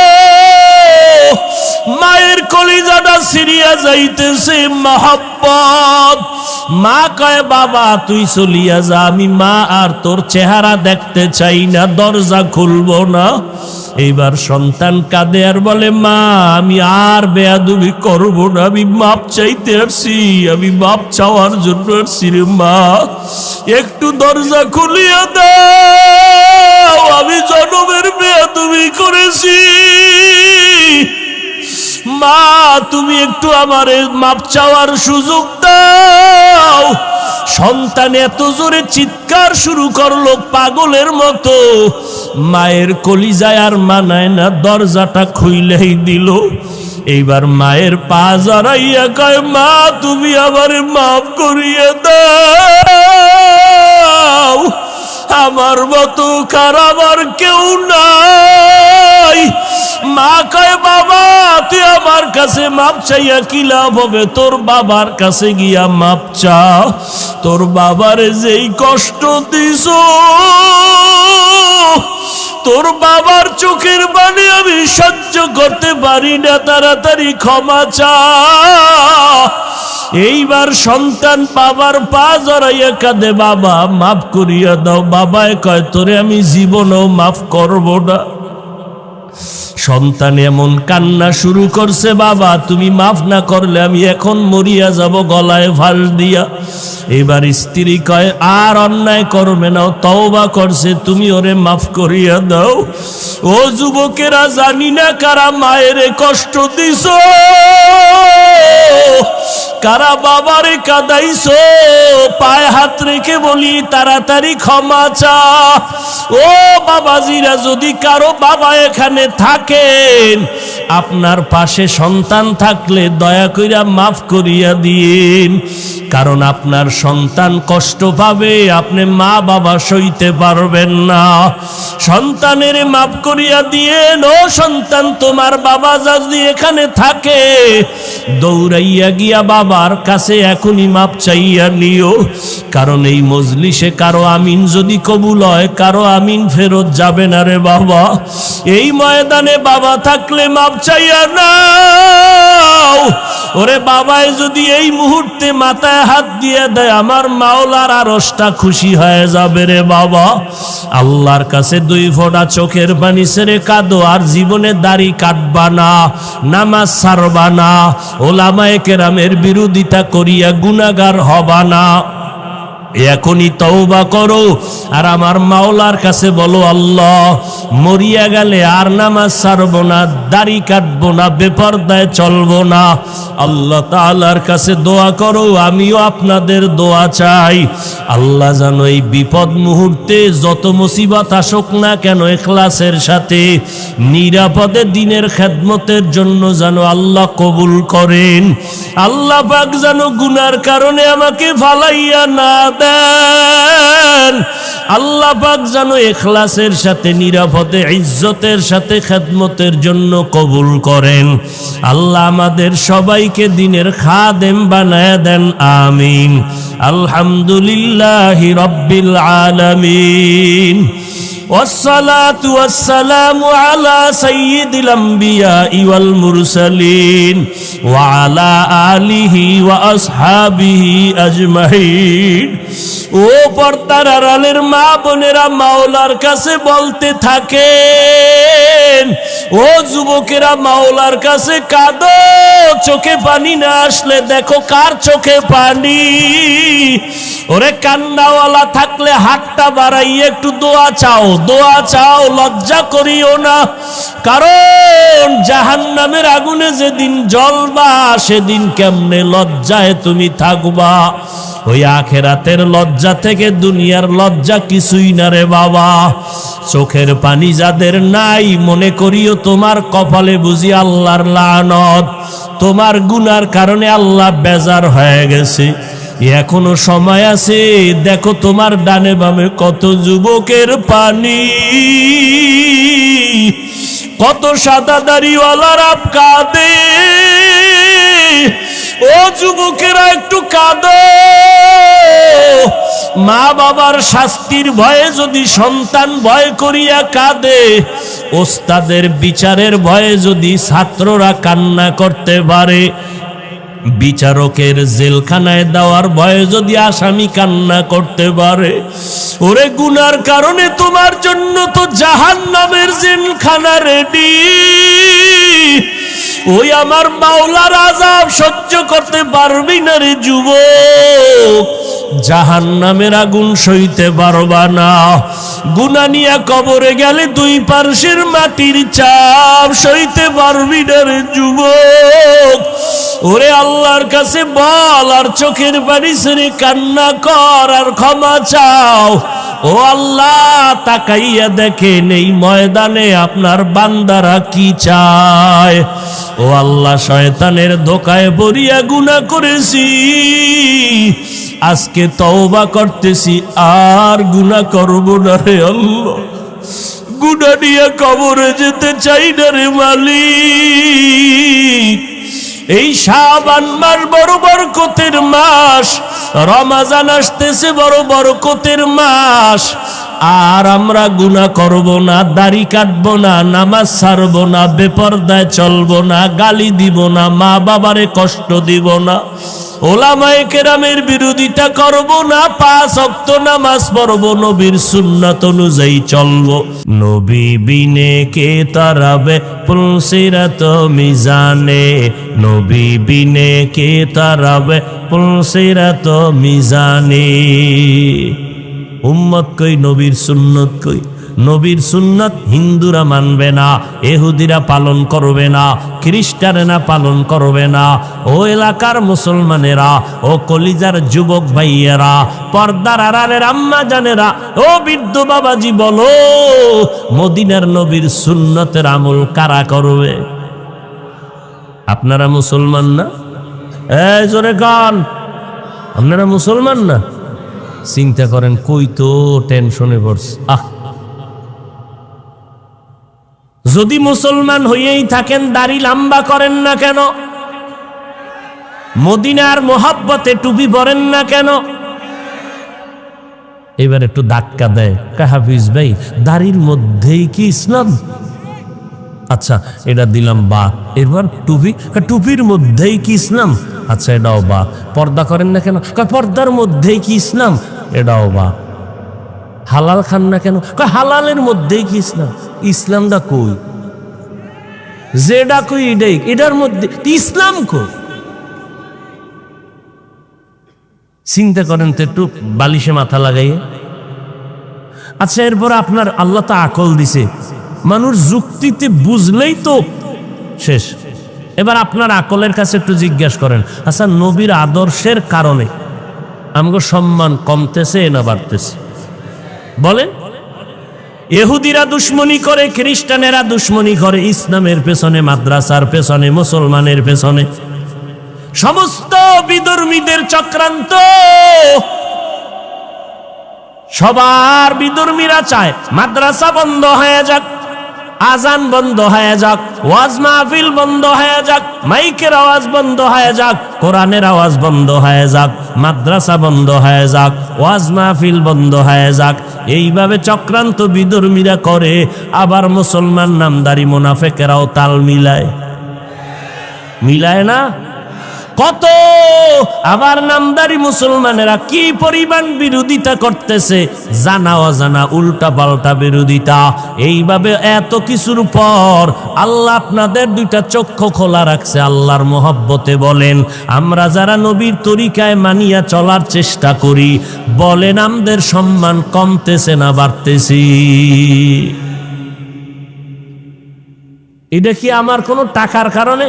মায়ের কলিজাটা ছিঁড়িয়া যাইতেছে মহব্বত। মা কয়, বাবা তুই চলিয়া যা, আমি মা আর তোর চেহারা দেখতে চাই না, দরজা খুলবো না। এইবার সন্তান কাঁদে আর বলে, মা আমি আর বেয়াদবি করব না, আমি মাপ চাইতে আসছি, আমি মাপ চাওয়ার জন্য আসছি রে মা, একটু দরজা খুলিয়া দাও, আমি জনমের বেয়াদবি করেছি, মা তুমি একটু আমারে মাপ চাওয়ার সুযোগ দাও। সন্তান এত জোরে চিৎকার শুরু করলো পাগলের মতো, মায়ের কলিজায় আর মানায় না, দরজাটা খুইলেই দিল। এইবার মায়ের পা জড়াইয়া কয়, মা তুমি আমারে মাফ করিয়ে দাও, আমার মতো খারাপ আর কেউ নাই। মা কয়, বাবা তুই আমার কাছে মাপ চাইয়া কি লাভ হবে, তোর বাবার কাছে গিয়া মাপ চা, তোর বাবারে যেই কষ্ট দিছ, তোর বাবার চোখের পানি আমি সহ্য করতে পারি না, তাড়াতাড়ি ক্ষমা চা। এইবার সন্তান বাবার পা জড়াইয়া কাঁদে, বাবা মাফ করিয়া দাও। বাবায় কয়, তোরে আমি জীবনেও মাফ করব না। সন্তান এমন কান্না শুরু করছে, বাবা তুমি মাফ না করলে আমি এখন মরিয়া যাব গলায় ফাঁস দিয়া। এবার স্ত্রী কয়, আর অন্যায় করবে না, তওবা করছে, তুমি ওরে মাফ করিয়া দাও। ও যুবকেরা, জানি না কারা মায়ের কষ্ট দিছ, কারা বাবারে কাঁদাইছো, পায়ে হাত রেখে বলি তাড়াতাড়ি ক্ষমা চা। ও বাবাজিরা, যদি কারো বাবা এখানে থাকেন, আপনার পাশে সন্তান থাকলে দয়া কইরা মাফ করিয়া দিন, কারণ আপনার সন্তান কষ্ট পাবে, আপনি মা বাবা সইতে পারবেন না। সন্তানের মাফ করিয়া দিয়েন। ও সন্তান, তোমার বাবা যদি এখানে থাকে, দৌড়াইয়া গিয়া বাবার কাছে এখনই মাপ চাইয়া নিও, কারণ এই মজলিসে কারো আমিন যদি কবুল হয়, কারো আমিন ফেরত যাবে না রে বাবা। এই ময়দানে বাবা থাকলে মাপ চাইয়া নাও। ওরে বাবায় যদি এই মুহূর্তে মাথায় হাত দিয়ে দেয়, আমার মাওলার আরশটা খুশি হয়ে যাবে রে বাবা। আল্লাহর কাছে 2 ফোঁটা চোখের পানি ছেড়ে কাঁদো, আর জীবনে দাড়ি কাটবা না, নামাজ ছাড়বা না, ওলামায়ে কেরামের বিরোধিতা করিয়া গুনাহগার হবা না। এখনই তওবা করো আর আমার মাওলার কাছে বলো, আল্লাহ মরিয়া গেলে আর নামাজ ছাড়বো না, দাড়ি কাটবো না, বেপরদায় চলবো না। আল্লাহ তাআলার কাছে দোয়া করো, আমিও আপনাদের দোয়া চাই। আল্লাহ যেন এই বিপদ মুহূর্তে যত মুসিবত আসুক না কেন, ইখলাসের সাথে নিরাপদে দিনের খেদমতের জন্য যেন আল্লাহ কবুল করেন। আল্লাহ পাক যেন গুনার কারণে আমাকে ফালাইয়া না দেন। আল্লাহ পাক যেন ইখলাসের সাথে নিরাপদে ইজ্জতের সাথে খেদমতের জন্য কবুল করেন। আল্লাহ আমাদের সবাইকে দিনের খাদেম বানায় দেন, আমিন। আলহামদুলিল্লাহি রাব্বিল আলামিন। والصلاة والسلام على سيد الأنبياء والمرسلين وعلى آله وأصحابه أجمعين। ও পর্দার আড়ালের মা বোনেরা, মাওলার কাছে বলতে থাকেন। ও যুবকেরা, মাওলার কাছে কাঁদো, চোখে পানি না আসলে দেখো কার চোখে পানি। ওরে কান্নাওয়ালা থাকলে হাতটা বাড়াইয়ে একটু দোয়া চাও, দোয়া চাও, লজ্জা করিও না। কারণ জাহান্নামের আগুনে যেদিন জ্বলবা, সেদিন কেমনে লজ্জায় তুমি থাকবা। ওই আখেরাতের লজ্জা লজ্জা থেকে দুনিয়ার লজ্জা কিছুই না রে বাবা। চোখের পানি যাদের নাই, মনে করিও তোমার কপালে বুঝি আল্লাহর লানত। তোমার গুনার কারণে আল্লাহ বেজার হয়ে গেছে। এখনো সময় আছে, দেখো তোমার ডানে বামে কত যুবকের পানি, কত সাদা দাড়িওয়ালারা কাঁদে। ও যুবকেরা একটু কাঁদো। মা বাবার শাস্তির ভয়ে যদি সন্তান ভয় করিয়া কাঁদে, ওস্তাদের বিচারের ভয়ে যদি ছাত্ররা কান্না করতে পারে, বিচারকের জেলখানায় দেওয়ার ভয়ে যদি আসামি কান্না করতে পারে, ওরে গুনার কারণে তোমার জন্য তো জাহান্নামের জেলখানা রেডি। ওই আমার মাওলার আযাব সহ্য করতে পারবি না রে যুবক, জাহান্নামের আগুন সইতে পারবা না। গুনাহ নিয়ে কবরে গেলে দুই পার্শ্বের মাটির চাপ সইতে পারবি না রে যুবক। ওরে আল্লাহর কাছে বল, আর চোখের পানি ছেড়ে কান্না কর, আর ক্ষমা চাও। ও আল্লাহ, তাকাইয়া দেখেন এই ময়দানে আপনার বান্দারা কি চায়। ও আল্লাহ, শয়তানের ধোকায় পড়িয়া গুনাহ করেছি, আজকে তওবা করতেছি, আর গুনাহ করব না রে আল্লাহ। গুনাহ নিয়ে কবরে যেতে চাই না রে মালিক। এই শাবান মাস বড় বরকতের মাস, রমজান আসতেছে বড় বরকতের মাস, আর আমরা গুনাহ করব না, দাড়ি কাটবো না, নামাজ ছাড়বো না, বেপরদায় চলবো না, গালি দিব না, মা বাবারে কষ্ট দিব না, ওলামায়ে কেরামের বিরোধিতা করব না, 5 ওয়াক্ত নামাজ পড়ব, নবীর সুন্নাত অনুযায়ী চলব। নবী বিনে কে তারাবে পুলসিরাত মিজানে, নবী বিনে কে তারাবে পুলসিরাত মিজানে। উম্মত কই, নবীর সুন্নত কই? নবীর সুন্নাত হিন্দুরা মানবে না, ইহুদিরা পালন করবে না, খ্রিস্টানেরা পালন করবে না। ও এলাকার মুসলমানেরা, ও কলিজার যুবক ভাইয়েরা, পর্দার আড়ালের আম্মা জানেরা, ও বৃদ্ধ বাবাজি, বলো মদিনার নবীর সুন্নতের আমল কারা করবে? আপনারা মুসলমান না? এই জোরে কান, আপনারা মুসলমান না? চিন্তা করেন, কই তো টেনশনে পড়ছে। যদি মুসলমান হইয়াই থাকেন, দাড়ি লম্বা করেন না কেন? মদিনার মোহাব্বতে টুপি পরেন না কেন? এবার একটু ধাক্কা দেয়, হাফিজ ভাই দাড়ির মধ্যেই কি ইসলাম? আচ্ছা এটা দিলাম বা। এবার টুপি, টুপির মধ্যেই কি ইসলাম? আচ্ছা এটাও বা। পর্দা করেন না কেন? পর্দার মধ্যেই কি ইসলাম? এটাও বা। হালাল খান না কেন? হালালের মধ্যেই কি ইসলাম? ইসলামটা কই? যেটা কই এটাই, এটার মধ্যে ইসলাম কই? চিন্তা করেন তো একটু, বালিশে মাথা লাগাইয়ে। আচ্ছা এরপর আপনার আল্লাহ তো আকল দিছে, মানুষ যুক্তিতে বুঝলেই তো শেষ। এবার আপনার আকলের কাছে একটু জিজ্ঞাসা করেন, আচ্ছা নবীর আদর্শের কারণে আমগো সম্মান কমতেছে না বাড়তেছে? বলেন। ইহুদিরা দুশ্মনী করে, খ্রিস্টানেরা দুশ্মনী করে, ইসলামের পেছনে, মাদ্রাসার পেছনে, মুসলমানের পেছনে, সমস্ত বিধর্মীদের চক্রান্ত। সবার বিধর্মীরা চায় মাদ্রাসা বন্ধ হয়ে যাক, আজান বন্ধ হয়ে যাক, ওয়াজ মাহফিল বন্ধ হয়ে যাক, মাইকের আওয়াজ বন্ধ হয়ে যাক, কোরআনের আওয়াজ বন্ধ হয়ে যাক, মাদ্রাসা বন্ধ হয়ে যাক, ওয়াজ মাহফিল বন্ধ হয়ে যাক। এইভাবে চক্রান্ত বিধর্মীরা করে। আবার মুসলমান নামদারি মুনাফিকেরাও তাল মিলায়, মিলায় না? কত আবার নামদারি মুসলমানেরা কি পরিমাণ বিরোধিতা করতেছে, জানা অজানা উল্টা পাল্টা বিরোধিতা। এইভাবে এত কিছুর পর আল্লাহ আপনাদের দুইটা চক্ষু খোলা রাখছে। আল্লাহর মহব্বতে বলেন, আমরা যারা নবীর তরিকায় মানিয়া চলার চেষ্টা করি, বলেন আমাদের সম্মান কমতেছে না বাড়তেছি? এটা কি আমার কোনো টাকার কারণে,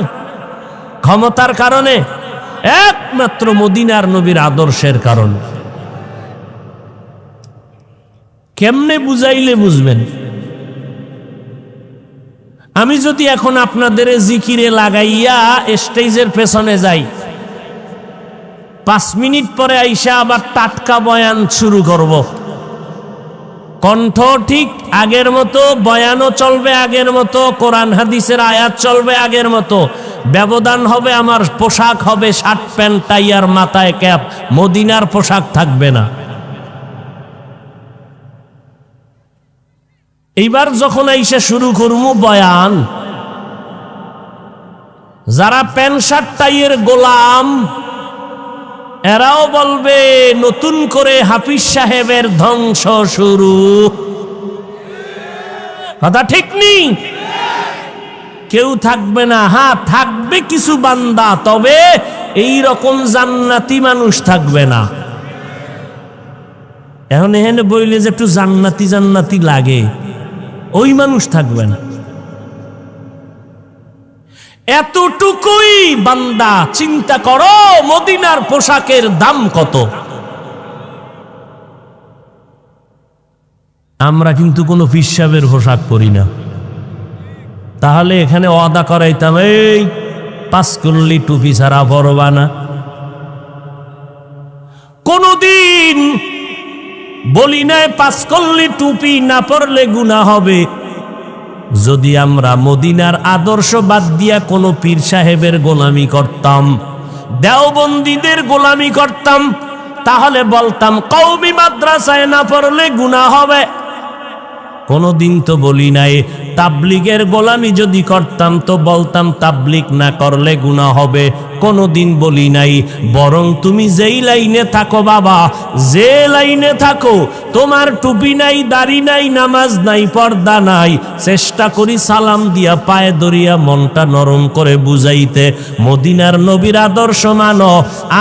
ক্ষমতার কারণে? একমাত্র মদিনার নবীর আদর্শের কারণে। কেমনে বুঝাইলে বুঝবেন? আমি যদি এখন আপনাদের জিকিরে লাগাইয়া স্টেজের পেছনে যাই, 5 মিনিট পরে আইসা আবার টাটকা বয়ান শুরু করব, কণ্ঠ ঠিক আগের মতো, বয়ানও চলবে আগের মতো, কোরআন হাদিসের আয়াত চলবে আগের মতো, ব্যবধান হবে আমার পোশাক হবে শার্ট প্যান্ট টাই আর মাথায় ক্যাপ, মদিনার পোশাক থাকবে না। এইবার যখন আইসা শুরু করবো বয়ান, যারা প্যান্ট শার্ট টাইয়ের গোলাম এরাও বলবে নতুন করে হাফিজ সাহেবের ধ্বংস শুরু। কথা ঠিক নেই? কেউ থাকবে না। হ্যাঁ, থাকবে কিছু বান্দা, তবে এই রকম জান্নাতি মানুষ থাকবে না। এখন এখানে বইলে যে একটু জান্নাতি জান্নাতি লাগে, ওই মানুষ থাকবে না। এতটুকুই বান্দা চিন্তা করো, মদিনার পোশাকের দাম কত। আমরা কিন্তু কোনো পীর সাহেবের পোশাক পরি না। তাহলে এখানে ওয়াদা করাইতাম, এই 5 কল্লি টুপি ছাড়া পরবা না। কোনদিন বলি নাই 5 কল্লি টুপি না পরলে গুনাহ হবে। যদি আমরা মদিনার আদর্শ বাদ দিয়া কোনো পীর সাহেবের গোলামি করতাম, দেওবন্দীদের গোলামি করতাম, তাহলে বলতাম কওমি মাদ্রাসায় না পড়লে গুনাহ হবে। কোনদিন তো বলি নাই তাবলিগের গোলামি যদি করতাম তো বলতাম তাবলিগ না করলে গুনাহ হবে। কোনদিন বলি নাই, বরং তুমি যেই লাইনে থাকো বাবা, যে লাইনে থাকো, তোমার টুপি নাই, দাড়ি নাই, নামাজ নাই, পর্দা নাই, চেষ্টা করি সালাম দিয়া পায়ে ধরিয়া মনটা নরম করে বুঝাইতে, মদিনার নবীর আদর্শ মানো।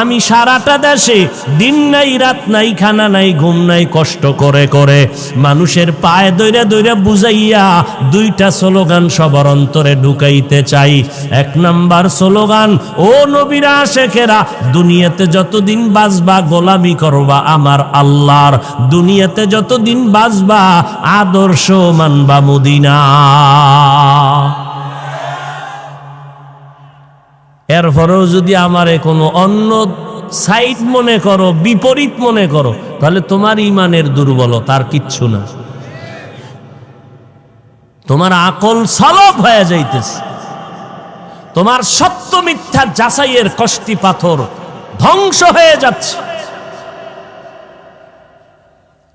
আমি সারাটা দেশে দিন নাই রাত নাই, খানা নাই, ঘুম নাই, কষ্ট করে করে মানুষের পায়ে দইরা দইরা বুঝাইয়া 2টা স্লোগান সবার অন্তরে ঢুকাইতে চাই। 1 নাম্বার স্লোগান, ও নবীরা আশেখেরা, দুনিয়াতে যতদিন বাঁচবা গোলামি করবা আমার আল্লাহর, দুনিয়াতে যতদিন বাঁচবা আদর্শ মানবা মদিনা। এরপরেও যদি আমারে কোনো অন্য সাইড মনে করো, বিপরীত মনে করো, তাহলে তোমার ইমানের দুর্বলতা, আর কিচ্ছু না। তোমার আকল সলব হয়ে যাইতেছে, তোমার সত্য মিথ্যা যাচাইয়ের কষ্টি পাথর ধ্বংস হয়ে যাচ্ছে।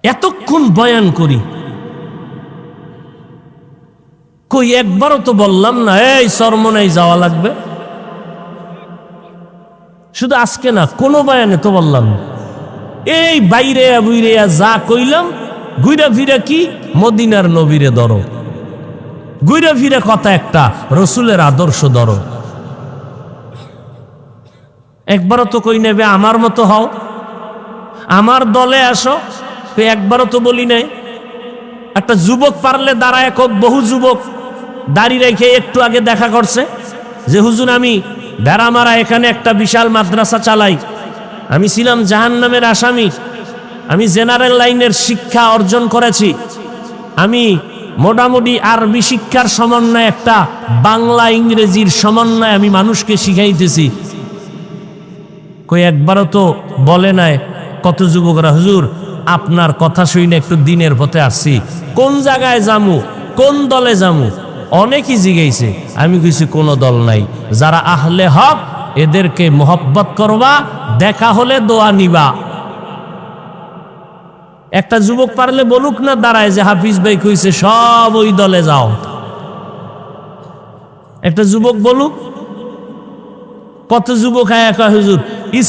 এতক্ষণ বয়ান করি, কই একবারও তো বললাম না এই চরমনাই যাওয়া লাগবে। শুধু আজকে না, কোনো বয়ানে তো বললাম না। এই বাইরে বুইরে যা কইলাম, ঘুরা ফিরা কি মদিনার নবীরে ধরো, ঘুরে ফিরে কথা একটা, রসুলের আদর্শ ধরো। একবারও তো কই নেবে আমার মতো হও, আমার দলে আসো, একবারও তো বলি নাই। একটা যুবক পারলে দাঁড়ায়, বহু যুবক দাড়ি রেখে একটু আগে দেখা করছে যে হুজুর আমি বেড়ামারা এখানে একটা বিশাল মাদ্রাসা চালাই, আমি ছিলাম জাহান্নামের আসামি, আমি জেনারেল লাইনের শিক্ষা অর্জন করেছি, আমি মোটামুটি আরবি শিক্ষার সমন্বয়ে একটা বাংলা ইংরেজির সমন্বয়ে আমি মানুষকে শিখাইতেছি। কই একবারও তো বলে নাই। কত যুবকরা, হুজুর আপনার কথা শুনে একটু দিনের পথে আসছি, কোন জায়গায় যামু, কোন দলে যামু, অনেকই জিগাইছে। আমি কিছু কোনো দল নাই, যারা আহলে হক এদেরকে মোহব্বত করবা, দেখা হলে দোয়া নিবা। একটা যুবক পারলে বলুক না দাঁড়ায় যে হাফিজ ভাই কইছে সব ওই দলে যাও। একটা যুবক বলুক। কত যুবক একা হুজুর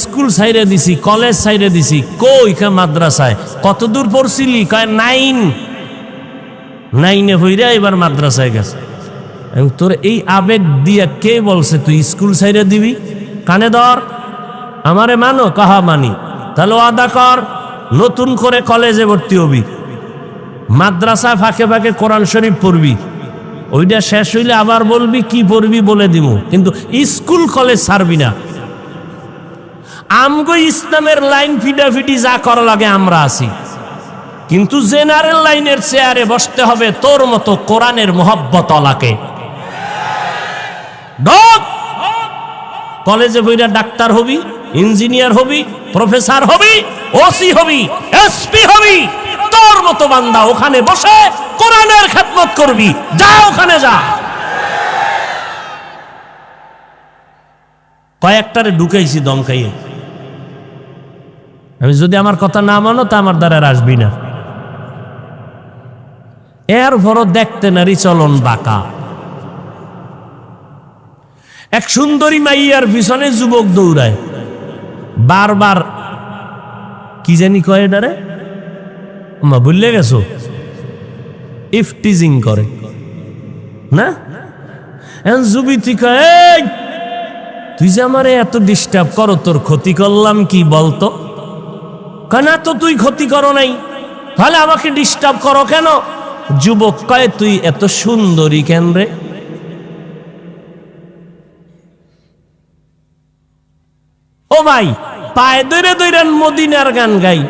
স্কুল সাইরে দিছি, কলেজ সাইরে দিছি, কই কা মাদ্রাসায়, কত দূর পড়ছিলি, কয় 9 হইরা এবার মাদ্রাসায় গেছে। তোর এই আবেগ দিয়া কে বলছে তুই স্কুল সাইরে দিবি? কানে ধর, আমারে মানো, কাহা মানি। তাহলে ওয়াদা কর নতুন করে কলেজে ভর্তি হবি, মাদ্রাসা ফাঁকে ফাঁকে কোরআন শরীফ পড়বি, ওইটা শেষ হইলে আবার বলবি কি পড়বি বলে দিব, কিন্তু স্কুল কলেজ ছাড়বি না। আমগো ইসলামের লাইন ফিটাফিটি যা করা লাগে আমরা আছি, কিন্তু জেনারেল লাইনের চেয়ারে বসতে হবে তোর মতো কোরআনের মোহাব্বত ওয়ালাকে। কলেজে বইরা ডাক্তার হবি, ইঞ্জিনিয়ার হবি, প্রফেসর হবি, ওসি হবি, এসপি হবি, তোর মতো বান্দা ওখানে বসে কোরআনের খেদমত করবি। যা ওখানে যা। কয়েকটারে ঢুকাইছি দমকাইয়ে। আমি যদি আমার কথা না মানো তা আমার দ্বারা আর আসবি না। এরপরও দেখতে নারী চলন বাঁকা। এক সুন্দরী মাইয়ার পিছনে যুবক দৌড়ায়, বারবার কি জানি কয় এটারে, মা ভুলে গেছো, ইফটিজিং করে না। যুবতী কয়, এই তুই যে আমারে এত ডিস্টার্ব করো, তোর ক্ষতি করলাম কি বলতো? কেন তো তুই ক্ষতি করো নাই, তাহলে আমাকে ডিস্টার্ব করো কেন? যুবক কয়, তুই এত সুন্দরী কেন রে? ও ভাই, পায়ে দৈরে দৈরে মদিনার গান গাই,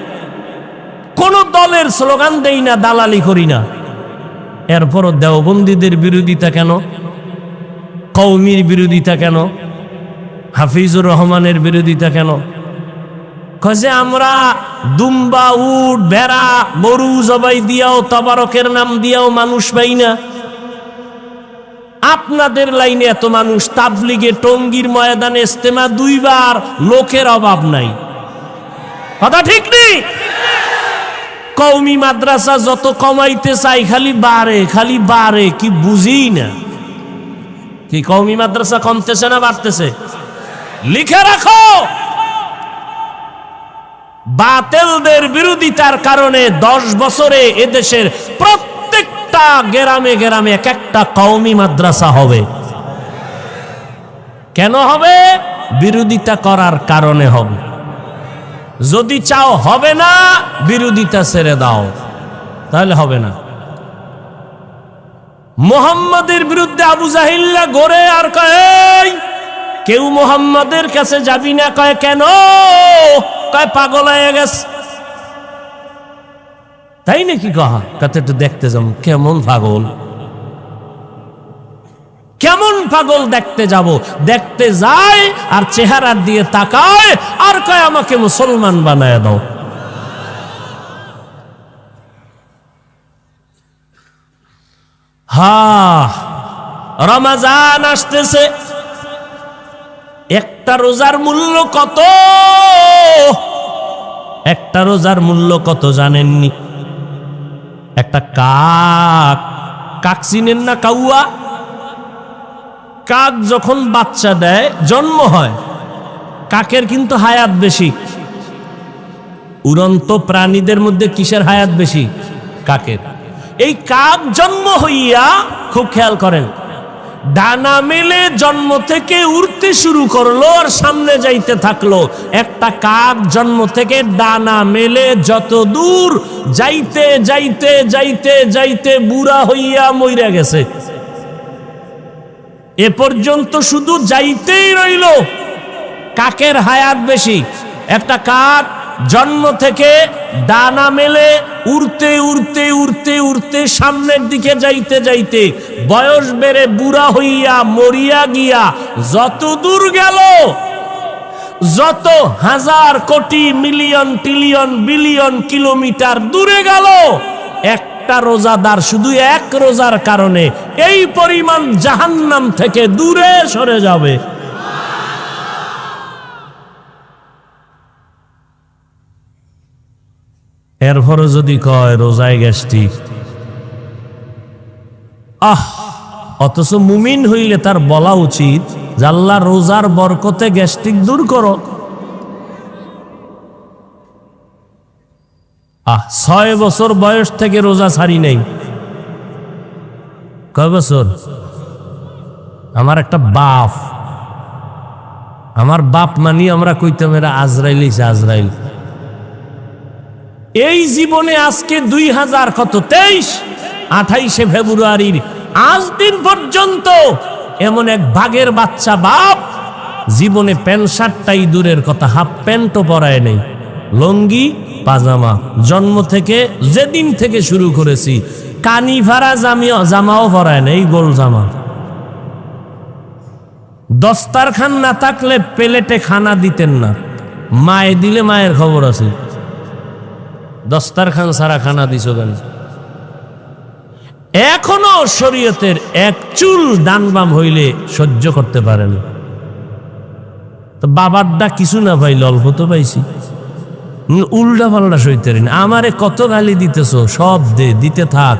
কোন দলের স্লোগান দেই না, দালালি করি না। এরপরও দেওবন্দীদের বিরোধিতা কেন? কওমির বিরোধিতা কেন? হাফিজুর রহমানের বিরোধিতা কেন? কয়ে আমরা দুম্বা, উট, ভেড়া, গরু জবাই দিয়াও, তবারকের নাম দিয়াও মানুষ পাই না। আপনাদের লাইনে এত মানুষ, তাবলিগে টঙ্গীর ময়দানে ইস্তেমা 2 বার, লোকের অভাব নাই। কথা ঠিক নেই? কওমি মাদ্রাসা যত কমাইতে চাই খালি বাড়ে, কি বুঝি না। কি কওমি মাদ্রাসা কমতেছে না বাড়তেছে? লিখে রাখো, বাতিলদের বিরোধিতার কারণে 10 বছরে এদেশের প্রত্যেকটা গ্রামে গ্রামে এক একটা কওমি মাদ্রাসা হবে। কেন হবে? বিরোধিতা করার কারণে হবে। যদি চাও হবে না, বিরোধিতা ছেড়ে দাও, তাহলে হবে না। মুহাম্মাদের বিরুদ্ধে আবু জাহিল্লা গড়ে আর কয়, কেউ মুহাম্মাদের কাছে যাবি না। কয় কেন? কয় পাগল হয়ে গেছে। তাই নাকি? কহা কত একটু দেখতে যাব। কেমন পাগল, কেমন পাগল দেখতে যাব? দেখতে যায় আর চেহারার দিয়ে তাকায় আর কয় আমাকে মুসলমান বানায় দাও। রমজান আসতেছে, একটা রোজার মূল্য কত? একটা রোজার মূল্য কত জানেননি? একটা কাক চিনেন না? কাউয়া কাক যখন বাচ্চা দেয়, জন্ম হয়, কাকের কিন্তু হায়াত বেশি। উড়ন্ত প্রাণীদের মধ্যে কিসের হায়াত বেশি? কাকের। এই কাক জন্ম হইয়া, খুব খেয়াল করেন, ডানা মেলে জন্ম থেকে উড়তে শুরু করলো আর সামনে যাইতে থাকলো। একটা কাক জন্ম থেকে ডানা মেলে যত দূর যাইতে যাইতে যাইতে যাইতে বুড়া হইয়া মইরা গেছে। এ পর্যন্ত শুধু যাইতেই রইল। কাকের হায়াত বেশি। একটা কাক জন্ম থেকে ডানা মেলে উড়তে উড়তে উড়তে উড়তে সামনের দিকে যাইতে যাইতে বয়স বেড়ে বুড়া হইয়া মরিয়া গিয়া যত দূর গেল, যত হাজার কোটি মিলিয়ন ট্রিলিয়ন বিলিয়ন কিলোমিটার দূরে গেল, একটা রোজাদার শুধু এক রোজার কারণে এই পরিমাণ জাহান্নাম থেকে দূরে সরে যাবে। এরপরও যদি কয় রোজায় গ্যাস্ট্রিক, অথচ মুমিন হইলে তার বলা উচিত যে আল্লাহ রোজার বরকতে গ্যাস্ট্রিক দূর করো। 6 বছর বয়স থেকে রোজা ছাড়ি নাই। কয় বছর? আমার একটা বাপ, আমার বাপ মানি আমরা কইতাম এরা আজরাইল, আজরাইল। এই জীবনে আজকে 2023 ফেব্রুয়ারির আজ দিন পর্যন্ত এমন এক ভাগের বাচ্চা বাপ জীবনে প্যান্ট শার্টটাই দূরের কথা, হাফ প্যান্টও পরায় নেই, লঙ্গি পাজামা। জন্ম থেকে যেদিন থেকে শুরু করেছি কানি ফাড়া জামাও পরায় না, এই গোল জামা। দস্তারখান না থাকলে প্লেটে খানা দিতেন না, মায়ে দিলে মায়ের খবর আছে। দস্তারখান ছাড়া খানা দিছ কেন? এখনো শরীয়তের এক চুল ডান বাম হইলে সহ্য করতে পারেন। তো বাবারটা কিছু না পাইলে অল্প তো পাইছি, উল্টা পাল্টা সইতে না। আমারে কত গালি দিতেছ, সব দিতে থাক,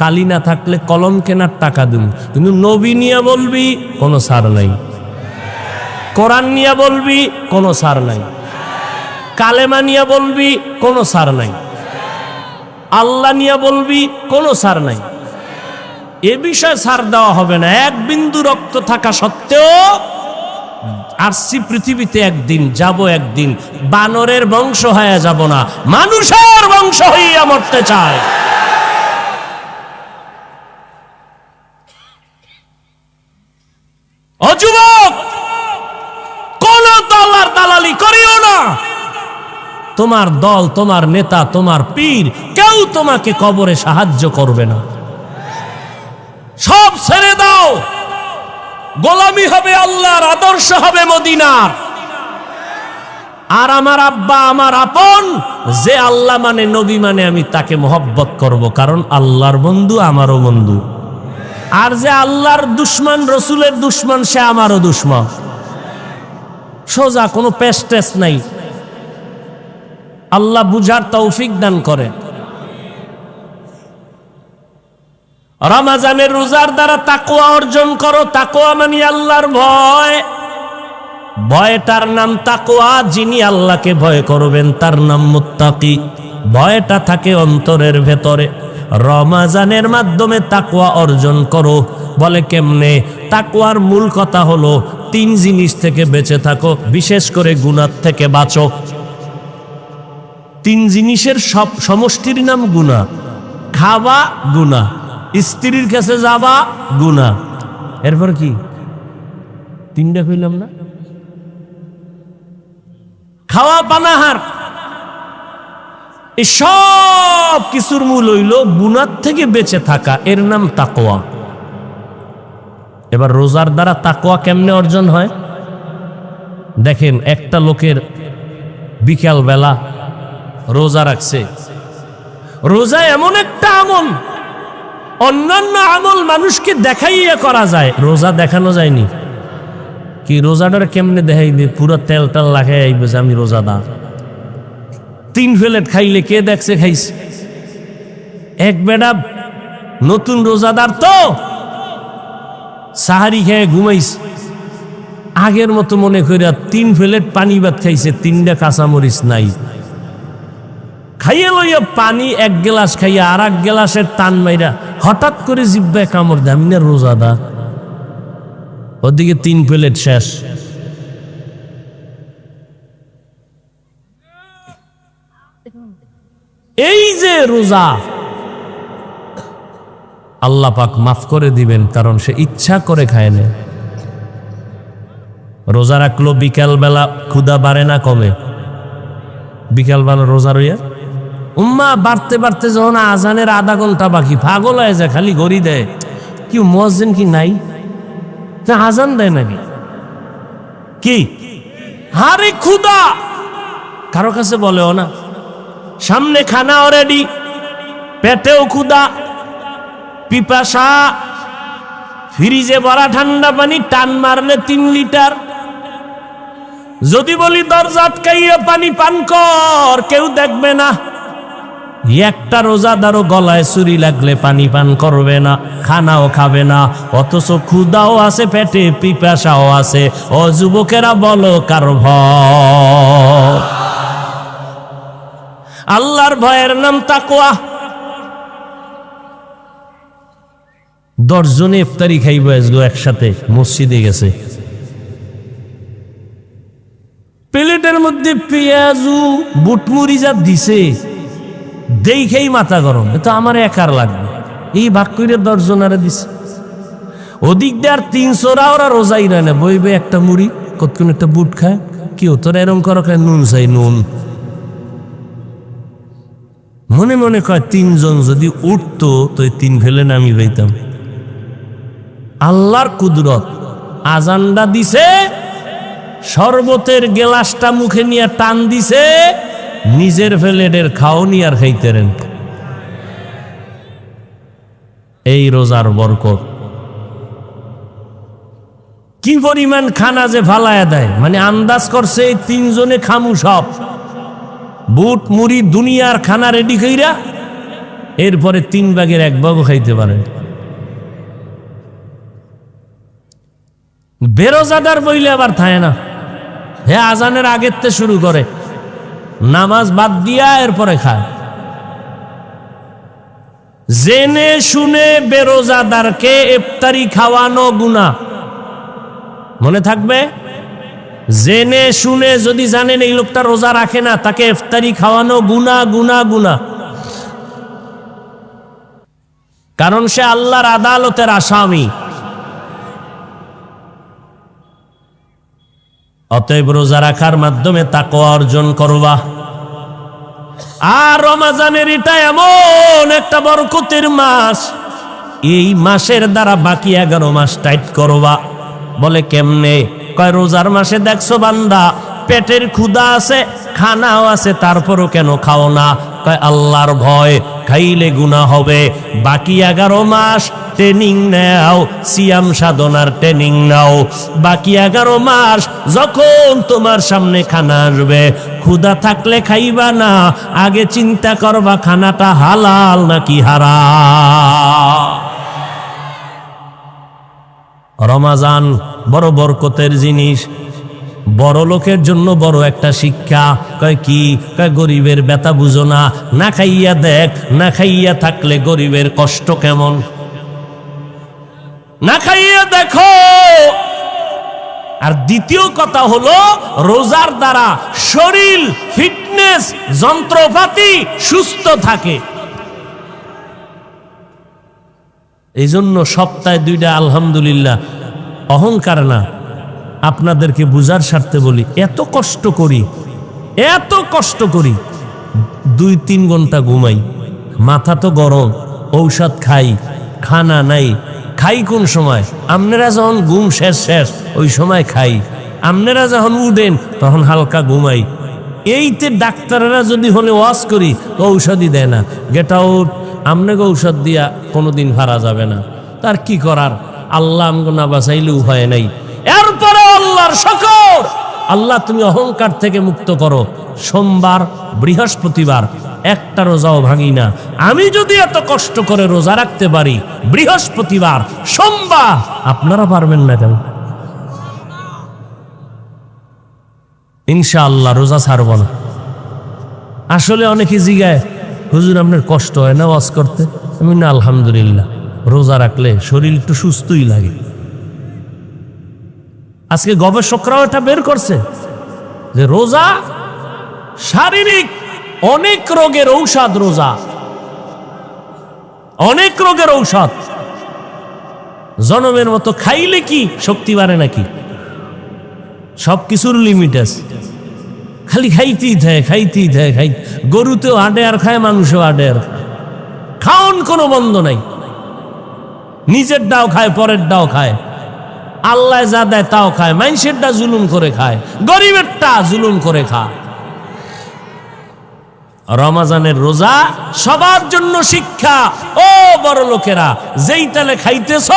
কালি না থাকলে কলম কেনার টাকা দিন। কিন্তু নবী নিয়ে বলবি কোনো ছাড় নাই, কোরআন নিয়ে বলবি কোনো ছাড় নাই, কালেমা নিয়ে বলবি কোনো ছাড় নাই, আল্লাহ নিয়ে বলবি কোনো ছাড় নাই। এ বিষয়ে ছাড় দেওয়া হবে না। এক বিন্দু রক্ত থাকা সত্ত্বেও আসছি পৃথিবীতে, একদিন যাব, একদিন বানরের বংশ হয়ে যাব না, মানুষের বংশ হইয়া মরতে চায়। ও যুবক, কোন দলার দালালি করিও না। তোমার দল, তোমার নেতা, তোমার পীর কেউ তোমাকে কবরে সাহায্য করবে না। সব ছেড়ে দাও, গোলামি হবে আল্লাহর, আদর্শ হবে মদিনার। আর আমার আব্বা আমার আপন, যে আল্লাহ মানে নবী মানে আমি তাকে মহব্বত করব, কারণ আল্লাহর বন্ধু আমারও বন্ধু। আর যে আল্লাহর দুশ্মন, রসুলের দুশ্মন, সে আমারও দুশ্মন। সোজা, কোনো পেশ টেস নাই। আল্লাহ বুঝার তৌফিক দান করে। রমজানের রোজার দ্বারা তাকওয়া অর্জন করো। তাকওয়া মানে আল্লাহর ভয়। ভয়টার নাম তাকওয়া। যিনি আল্লাহকে ভয় করবেন তার নাম মুত্তাকি। ভয়টা থাকে অন্তরের ভেতরে। রমজানের মাধ্যমে তাকওয়া অর্জন করো। বলে কেমনে? তাকওয়ার মূল কথা হলো 3 জিনিস থেকে বেঁচে থাকো, বিশেষ করে গুনাহ থেকে বাঁচো। 3 জিনিসের সব সমষ্টির নাম গুনাহ। খাওয়া গুনাহ, স্ত্রীর কাছে যাবা গুনাহ, এরপর কি 3টা কইলাম না? খাওয়া পানাহার, এই সব কিছুর মূল হইল গুনাহ থেকে বেঁচে থাকা, এর নাম তাকওয়া। এবার রোজার দ্বারা তাকওয়া কেমনে অর্জন হয়? দেখেন, একটা লোকের বিকাল বেলা রোজা রাখছে। রোজা এমন একটা আমল, অন্যান্য আমল মানুষকে দেখাইয়া করা যায়, রোজা দেখানো যায়নি। কি রোজাটার কেমনে দেখাইবে? পুরো তেল টাল লাগাই আইবে যে আমি রোজাদার। 3 প্লেট খাইলে কে দেখছে খাইছে? এক বেটা নতুন রোজাদার তো সাহারি খেয়ে ঘুমাইছে, আগের মতো মনে করিয়া 3 প্লেট পানি ভাত খাইছে, 3টা কাঁচামরিচ নাই। খাইয়ে লইয়া পানি 1 গ্লাস খাইয়া আর 1 গ্লাসের টান মাইরা হঠাৎ করে জিব্বায় কামড় দেয়, আমি না রোজাদার। ওদিকে 3 প্লেট শেষ। এই যে রোজা, আল্লাহ পাক মাফ করে দিবেন, কারণ সে ইচ্ছা করে খায় না। রোজা রাখলো বিকাল বেলা, ক্ষুধা বাড়ে না কমে? বিকাল বেলা রোজা রইয়া উম্মা বাড়তে বাড়তে যখন আজানের আধা ঘন্টা বাকি, পাগল হয়ে যায়, খালি ঘড়ি দেয়। কি মুয়াজ্জিন কি নাই? আজান দেয় নাকি? কি হারে ক্ষুধা, কারো কাছে বলেও না। সামনে খানা অলরেডি, পেটেও ক্ষুধা, পিপাসা, ফ্রিজে ভরা ঠান্ডা পানি, টান মারলে 3 লিটার। যদি বলি দরজা আটকাইয়া পানি পান কর, কেউ দেখবে না। একটা রোজাদারও গলায় ছুরি লাগলে পানি পান করবে না, খানাও খাবে না, অথচ ক্ষুধাও আছে পেটে, পিপাসাও আছে। ও যুবকেরা বলো কার ভয়? আল্লাহর ভয়ের নাম তাকওয়া। 10 জনে ইফতারি খাইব একসাথে, মসজিদে গেছে, প্লেটের মধ্যে পেঁয়াজু বুটমুড়ি যা দিছে, দেখেই মাথা গরম। এটা আমার একার লাগবে, এই ভাগ করে 10 জনারে দিছে। ওদিক দিয়ে আর 300রা ওরা রোজাই রয় না, বইবে একটা মুড়ি, কতক্ষণ একটা বুট খায়। কি তোরা এরম করো, খায় নুন চাই নুন। মনে মনে কয় তিনজন যদি উঠতো তো এই তিন ফেলে নামি পাইতাম। আল্লাহর কুদরত, আজানটা দিছে, শরবতের গেলাসটা মুখে নিয়ে টান দিছে, নিজের ফেলেডের খাওনি আর খাইতেরেন। এই রোজার বরকত। কি পরিমাণ খানা যে ফালায়া দেয়, মানে আন্দাজ করছে এই তিনজনে খামু সব, বুট মুড়ি দুনিয়ার খানা রেডি কইরা এরপরে 3 ভাগের 1 ভাগও খাইতে পারেন। বেরোজাদার বইলে আবার থাকে না, হে আজানের আগের তে শুরু করে, নামাজ বাদ দিয়া এরপরে খায়। জেনে শুনে বেরোজাদারকে ইফতারি খাওয়ানো গুনাহ, মনে থাকবে। জেনে শুনে যদি জানেন এই লোকটা রোজা রাখে না, তাকে ইফতারি খাওয়ানো গুনাহ গুনাহ গুনাহ, কারণ সে আল্লাহর আদালতের আসামি। অতএব রোজা রাখার মাধ্যমে তাকওয়া অর্জন করবা। আর রমজানের এটা এমন একটা বরকতের মাস, এই মাসের দ্বারা বাকি 11 মাস টাইট করবা। বলে কেমনে? কয় রোজার মাসে দেখছো বান্দা পেটের ক্ষুধা আছে, খানাও আছে, তারপরও কেন খাও না? কয় আল্লাহর ভয়, খাইলে গুনাহ হবে। বাকি 11 মাস ট্রেনিং নাও, সিয়াম সাধনার ট্রেনিং নাও। বাকি 11 মাস যখন তোমার সামনে খানা আসবে, ক্ষুধা থাকলে খাইবা না, আগে চিন্তা করবা খানাটা হালাল নাকি হারাম। রমজান বড় বরকতের জিনিস, বড় লোকের জন্য বড় একটা শিক্ষা। কয় কি? কয় গরিবের ব্যথা বুঝো না, না খাইয়া দেখ, না খাইয়া থাকলে গরিবের কষ্ট কেমন, না খাইয়া দেখো। আর দ্বিতীয় কথা হলো রোজার দ্বারা শরীর, ফিটনেস, যন্ত্রপাতি সুস্থ থাকে। এই জন্য সপ্তাহে 2টা আলহামদুলিল্লাহ। অহংকার না, আপনাদেরকে বুঝার স্বার্থে বলি, এত কষ্ট করি, এত কষ্ট করি, 2-3 ঘন্টা ঘুমাই, মাথা তো গরম, ঔষধ খাই, খানা নাই। খাই কোন সময়? আপনারা যখন ঘুম শেষ ওই সময় খাই, আপনারা যখন উঠেন তখন হালকা ঘুমাই। এইতে ডাক্তাররা যদি হলে ওয়াজ করি তো ঔষধই দেয় না, গেট আউট, আপনাকে ঔষধ দিয়া কোনোদিন হারা যাবে না। তার কি করার? আল্লাহ আমাকে না বাঁচাইলে উপায় নাই। এরপরে আল্লাহর শুকর, আল্লাহ তুমি অহংকার থেকে মুক্ত করো। সোমবার, বৃহস্পতিবার একটা রোজাও ভাঙি না। আমি যদি এত কষ্ট করে রোজা রাখতে পারি, বৃহস্পতিবার, সোমবার, আপনারা পারবেন না কেন? ইনশাআল্লাহ রোজা ছাড়ব না। আসলে অনেকে জিগায়, হুজুর আপনার কষ্ট হয় না ওয়াজ করতে? আমি না, আলহামদুলিল্লাহ, রোজা রাখলে শরীর একটু সুস্থই লাগে। আজকে গবেষকরাও এটা বের করছে যে রোজা শারীরিক অনেক রোগের ঔষধ। রোজা অনেক রোগের ঔষধ। জনমের মতো খাইলে কি শক্তি বাড়ে নাকি? সবকিছুর লিমিট আছে, খালি খাইতেই থাকে, খাইতেই থাকে। গরুতেও আডে আর খায়, মানুষও আডে আর খায়। খাওন কোনো বন্ধ নাই। নিজের ডাও খায়, পরের ডাও খায়, আল্লাহ যা দেয় তাও খায়, মানুষেরটা জুলুম করে খায়, গরিবেরটা জুলুম করে খায়। রমজানের রোজা সবার জন্য শিক্ষা। ও বড় লোকেরা, যেই তালে খাইতেছ,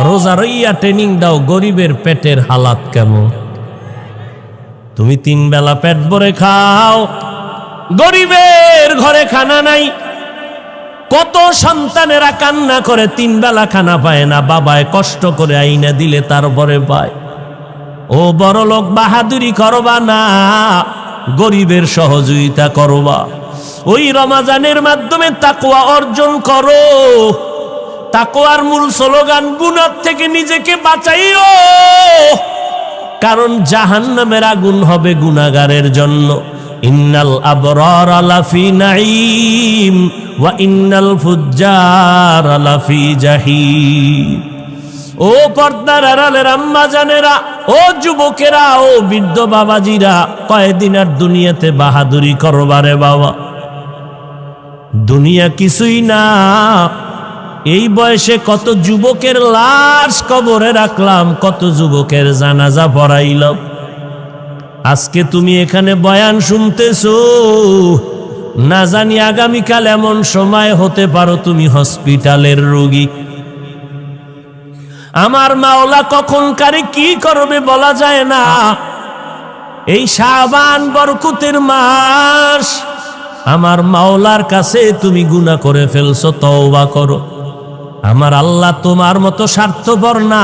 রোজা রইয়া ট্রেনিং দাও গরিবের পেটের হালাত কেমন। তুমি 3 বেলা পেট ভরে খাও, গরিবের ঘরে খানা নাই। কত সন্তানেরা কান্না করে 3 বেলা খানা পায় না, বাবায় কষ্ট করে আইনা দিলে তারপরে পায়। ও বড় লোক, বাহাদুরি করবা না, গরিবের সহযোগিতা করবা। ওই রমজানের মাধ্যমে তাকওয়া অর্জন করো। তাকওয়ার মূল স্লোগান, গুনাহ থেকে নিজেকে বাঁচাইও, কারণ জাহান্নামের আগুন হবে গুনাহগারের জন্য। ইন্নাল আবরারা লাফি নাঈম ওয়া ইন্নাল ফুজ্জারা লাফি জাহিম। ও পর্দার আড়ালের আম্মা জানেরা, ও যুবকেরা, ও বৃদ্ধ বাবাজিরা, কয়দিন আর দুনিয়াতে বাহাদুরি করবারে বাবা। দুনিয়া কিছুই না। এই বয়সে কত যুবকের লাশ কবরে রাখলাম, কত যুবকের জানাজা পড়াইলাম। আজকে তুমি এখানে বয়ান শুনতেছো, না জানি আগামীকাল এমন সময় হতে পারো তুমি হসপিটালের রোগী। আমার মাওলা কখন কারে কি করবে বলা যায় না। এই শাবান বরকতের মাস, আমার মাওলার কাছে তুমি গুনাহ করে ফেলছো, তওবা করো। আমার আল্লাহ তোমার মতো স্বার্থপর না।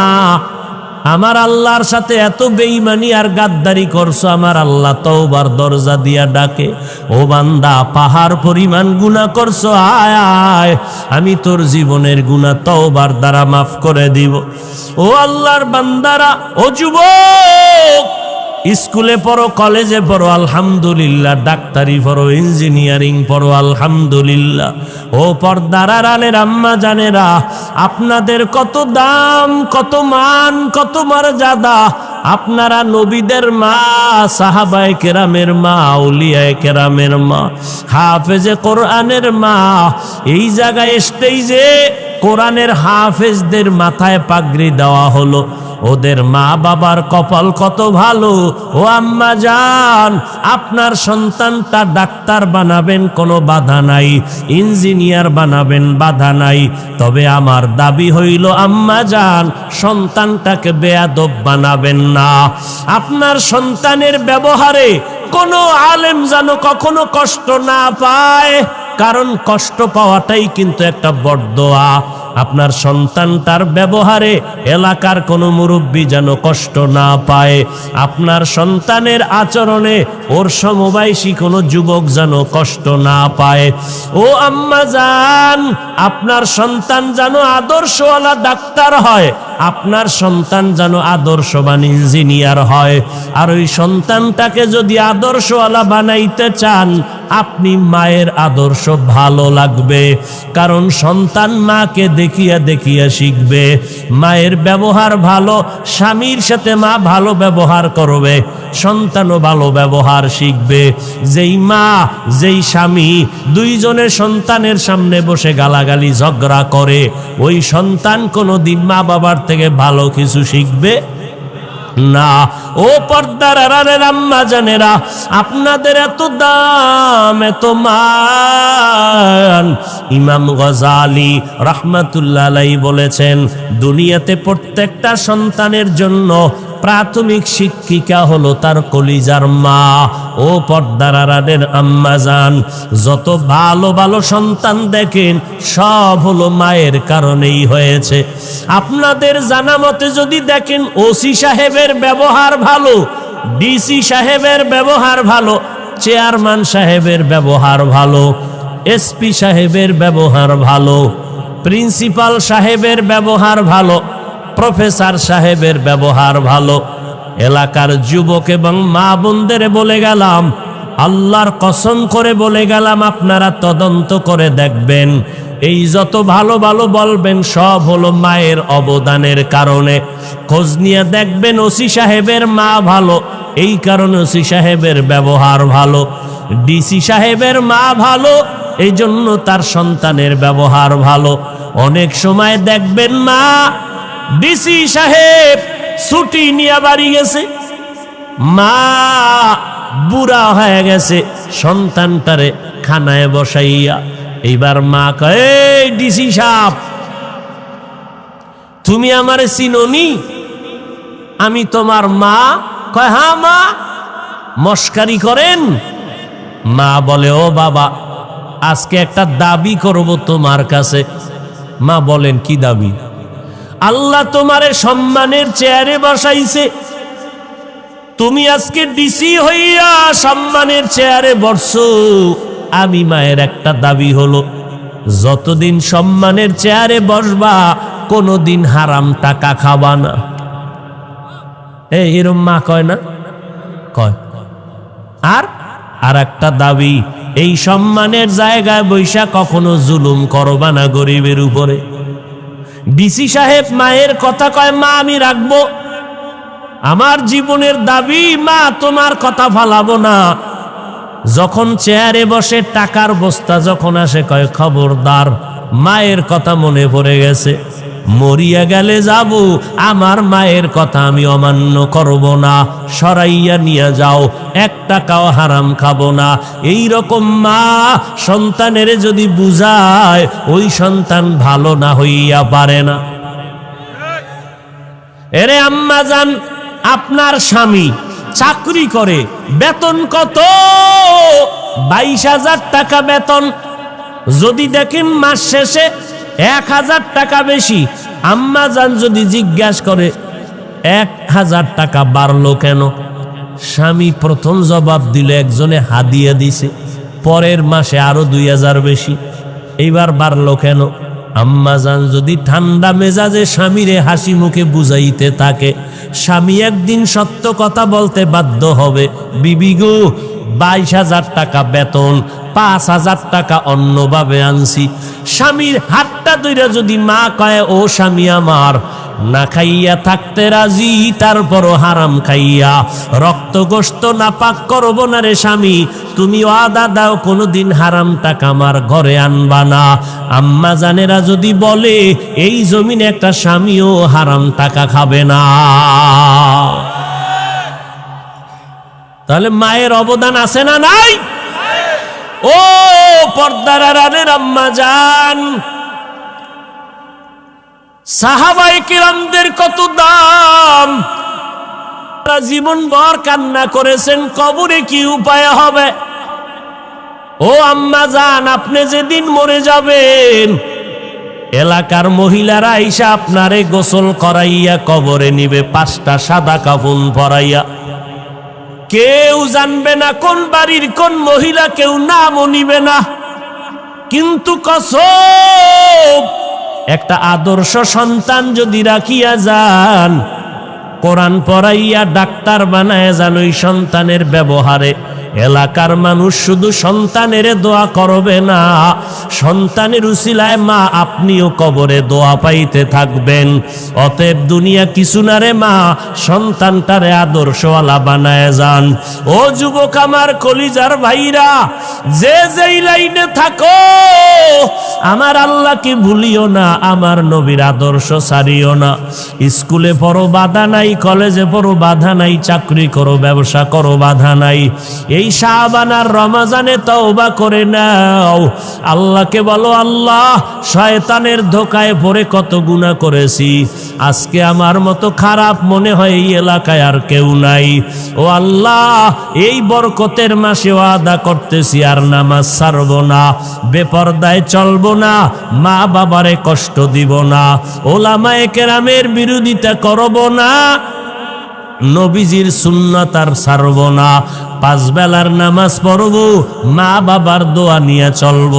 আমার আল্লাহর সাথে এত বেঈমানি আর গাদ্দারি করছো, আমার আল্লাহ তওবার দরজা দিয়া ডাকে, ও বান্দা পাহাড় পরিমাণ গুনাহ করছো, আয় আয়, আমি তোর জীবনের গুনাহ তওবার দ্বারা মাফ করে দিব। ও আল্লাহর বান্দারা, ও যুবক, স্কুলে পড়ো, কলেজে পড়ো, আলহামদুলিল্লাহ। ডাক্তারি পড়ো, ইঞ্জিনিয়ারিং পড়ো, আলহামদুলিল্লাহ। ও পর্দার আড়ালের আম্মা জানেরা, আপনাদের কত দাম, কত মান, কত মর্যাদা। আপনারা নবীদের মা, সাহাবায়ে কেরামের মা, আউলিয়ায়ে কেরামের মা, হাফেজে কোরআনের মা। এই জায়গায় স্টেজে কোরআনের হাফেজদের মাথায় পাগড়ি দেওয়া হলো। ওদের মা বাবার কপাল কত ভালো। ও আম্মা জান, আপনার সন্তানটা ডাক্তার বানাবেন, কোনো বাধা নাই, ইঞ্জিনিয়ার বানাবেন, বাধা নাই। তবে আমার দাবি হইল আম্মা জান, সন্তানটাকে বেয়াদব বানাবেন না। আপনার সন্তানের ব্যবহারে কোনো আলেম যেন কখনো কষ্ট না পায়, কারণ কষ্ট পাওয়াটাই কিন্তু একটা বড়দোয়া। আপনার সন্তানটার ব্যবহারে এলাকার কোনো মুরব্বী যেন কষ্ট না পায়। আপনার সন্তানের আচরণে ওর সমবয়সী কোনো যুবক যেন কষ্ট না পায়। ও আম্মা জান, আপনার সন্তান যেন আদর্শওয়ালা ডাক্তার হয়, আপনার সন্তান যেন আদর্শবান ইঞ্জিনিয়ার হয়। আর ওই সন্তানটাকে যদি আদর্শওয়ালা বানাইতে চান, আপনি মায়ের আদর্শ ভালো লাগবে, কারণ সন্তান মাকে দেখিয়া দেখিয়া শিখবে। মায়ের ব্যবহার ভালো, স্বামীর সাথে মা ভালো ব্যবহার করবে, সন্তানও ভালো ব্যবহার শিখবে। যেই মা, যেই স্বামী দুইজনের সন্তানের সামনে বসে গালাগালি ঝগড়া করে, ওই সন্তান কোনোদিন মা বাবার থেকে ভালো কিছু শিখবে না। ও পর্দার আড়ালের আম্মা জানেরা, আপনাদের এত দাম, এত মান। ইমাম গজালি রাহমাতুল্লাহ আলাইহি বলেছেন, দুনিয়াতে প্রত্যেকটা সন্তানের জন্য প্রাথমিক শিক্ষিকা হলো তার কলিজার মা। ও পর্দার আড়ালের আম্মা জান, যত ভালো ভালো সন্তান দেখেন সব হলো মায়ের কারণেই হয়েছে। আপনাদের জানা মতে যদি দেখেন, ওসি সাহেবের ব্যবহার ভালো, ডিসি সাহেবের ব্যবহার ভালো, চেয়ারম্যান সাহেবের ব্যবহার ভালো, এসপি সাহেবের ব্যবহার ভালো, প্রিন্সিপাল সাহেবের ব্যবহার ভালো, প্রফেসর সাহেবের ব্যবহার ভালো। এলাকার যুবক এবং মা বোনদের বলে গেলাম, আল্লাহর কসম করে বলে গেলাম, আপনারা তদন্ত করে দেখবেন, এই যত ভালো ভালো বলবেন সব হলো মায়ের অবদানের কারণে। খোঁজ নিয়ে দেখবেন ওসি সাহেবের মা ভালো, এই কারণে ওসি সাহেবের ব্যবহার ভালো। ডিসি সাহেবের মা ভালো, এই জন্য তার সন্তানের ব্যবহার ভালো। অনেক সময় দেখবেন মা, ডিসি সাহেব ছুটি নিয়ে বাড়ি গেছে, মা বুড়া হয়ে গেছে, সন্তানটারে খানায় বসাইয়া, এইবার মা কয়, এই ডিসি সাহেব, তুমি আমারে চিনোনি? আমি তোমার মা। কয়, হ্যাঁ মা। মস্কারি করেন? মা বলে, ও বাবা, আজকে একটা দাবি করব তোমার কাছে। মা বলেন, কি দাবি? আল্লাহ তোমারে সম্মানের চেয়ারে বসাইছে, তুমি আজকে ডিসি হইয়া সম্মানের চেয়ারে বসছো। আমি মায়ের একটা দাবি হলো, যতদিন সম্মানের চেয়ারে বসবা কোনোদিন হারাম টাকা খাবা না। এরম মা কয় না? কয়। আর একটা দাবি, এই সম্মানের জায়গায় বৈশা কখনো জুলুম করবা না গরিবের উপরে। ডিসি সাহেব মায়ের কথা কয়, মা আমি রাখবো, আমার জীবনের দাবি, মা তোমার কথা ফালাবো না। যখন চেয়ারে বসে টাকার বস্তা যখন আসে কয় খবরদার, মায়ের কথা মনে পড়ে গেছে, মরিয়া গেলে যাব, আমার মায়ের কথা আমি অমান্য করব না, সরাইয়া নিয়ে যাও, 1 টাকাও হারাম খাবো না। এই রকম মা সন্তানের যদি বুঝায়, ওই সন্তান ভালো না হইয়া পারে না। এরে আম্মা জান, আপনার স্বামী চাকরি করে, বেতন কত? 22,000 টাকা বেতন। যদি দেখেন মাস শেষে 1,000 টাকা বেশি, আম্মা জান যদি জিজ্ঞাসা করে 1,000 টাকা বাড়লো কেন, স্বামী প্রথম জবাব দিল একজনে হাদিয়া দিছে, পরের মাসে আরো 2,000 বেশি, এইবার বাড়লো কেন? আম্মা জান যদি ঠান্ডা মেজাজে স্বামীরে হাসি মুখে বুঝাইতে থাকে, স্বামী একদিন সত্য কথা বলতে বাধ্য হবে, বিবি গো 22,000 টাকা বেতন, 5,000 টাকা অন্যভাবে আনছি। স্বামীর হাতটা ধইরা যদি মা কয়, ও স্বামী আমার, না খাইয়া থাকতে রাজি, তারপরও হারাম খাইয়া রক্ত গোশত নাপাক করব না রে স্বামী, তুমি ওয়াদা দাও কোনোদিন হারাম টাকা আমার ঘরে আনবা না। আম্মা জানেরা যদি বলে, এই জমিনে একটা স্বামীও হারাম টাকা খাবে না। তাহলে মায়ের অবদান আছে না নাই? ও পর্দার আড়ালের আম্মা জান, সাহাবায়ে কিরামদের কত দাম, জীবন ভর কান্না করেছেন, কবরে কি উপায় হবে? ও আম্মা জান, আপনি যেদিন মরে যাবেন, এলাকার মহিলারা আইসা আপনারে গোসল করাইয়া কবরে নিবে, 5টা সাদা কাফন পরাইয়া। কেউ জানবে না কোন বাড়ির কোন মহিলা, কেউ নামও নিবে না। কিন্তু কসম, একটা আদর্শ সন্তান যদি রাখিয়া যান, কোরআন পড়াইয়া ডাক্তার বানায় যান, ওই সন্তানের ব্যবহারে এলাকার মানুষ শুধু সন্তানের দোয়া করবে না, সন্তানের উসিলায় মা আপনিও কবরে দোয়া পাইতে থাকবেন। অতএব দুনিয়া কিছু না রে মা, সন্তানটারে আদর্শওয়ালা বানায় যান। ও যুবক আমার কলিজার ভাইরা, যে যেই লাইনে থাকো, আমার আল্লাহকে ভুলিও না, আমার নবীর আদর্শ ছাড়িও না। স্কুলে পড়ো বাধা নাই, কলেজে পড়ো বাধা নাই, চাকরি করো, ব্যবসা করো, বাধা নাই। এই শাবান আর রমজানে তওবা করে নাও, আল্লাহকে বলো, আল্লাহ শয়তানের ধোকায় পড়ে কত গুনাহ করেছি, আজকে আমার মতো খারাপ মনে হয় এই এলাকায় আর কেউ নাই। ও আল্লাহ, এই বরকতের মাসে ওয়াদা করতেছি আর নামাজ ছাড়বো না, বেপরদায় চলবো না, মা বাবারে কষ্ট দিব না, ওলামায়ে কেরামের বিরোধিতা করব না, নবীজির সুন্নাত আর ছাড়ব না, 5 বেলার নামাজ পড়ব, মা বাবার দোয়া নিয়ে চলব।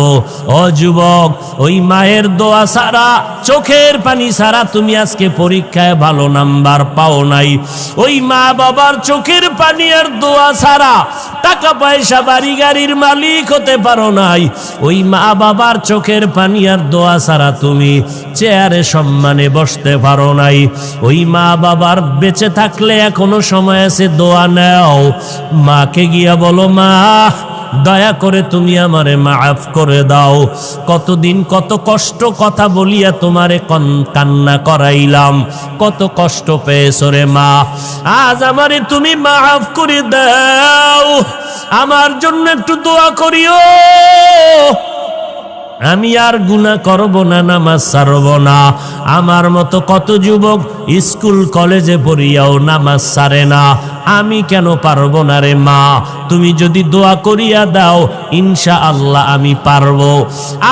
ও যুবক, ওই মায়ের দোয়া ছাড়া, চোখের পানি ছাড়া তুমি আজকে পরীক্ষায় ভালো নাম্বার পাও নাই। ওই মা বাবার চোখের পানি আর দোয়া ছাড়া টাকা পয়সা বাড়ি গাড়ির মালিক হতে পারো নাই। ওই মা বাবার চোখের পানি আর দোয়া ছাড়া তুমি চেয়ারে সম্মানে বসতে পারো নাই। ওই মা বাবার বেঁচে থাকলে এখনো সময় আছে, দোয়া নাও, মাকে গিয়া বলো, মা দয়া করে তুমি আমারে মাফ করে দাও, কতদিন কত কষ্ট কথা বলিয়া তোমারে কান্না করাইলাম, কত কষ্ট পেয়েছো রে মা, আজ আমারে তুমি মাফ করে দাও, আমার জন্য একটু দোয়া করিও, আমি আর গুনাহ করব না, নামাজ ছাড়ব না। আমার মতো কত যুবক স্কুল কলেজে পড়িয়াও নামাজ ছাড়ে না, আমি কেন পারবো না রে মা, তুমি যদি দোয়া করিয়া দাও ইনশাআল্লাহ আমি পারবো।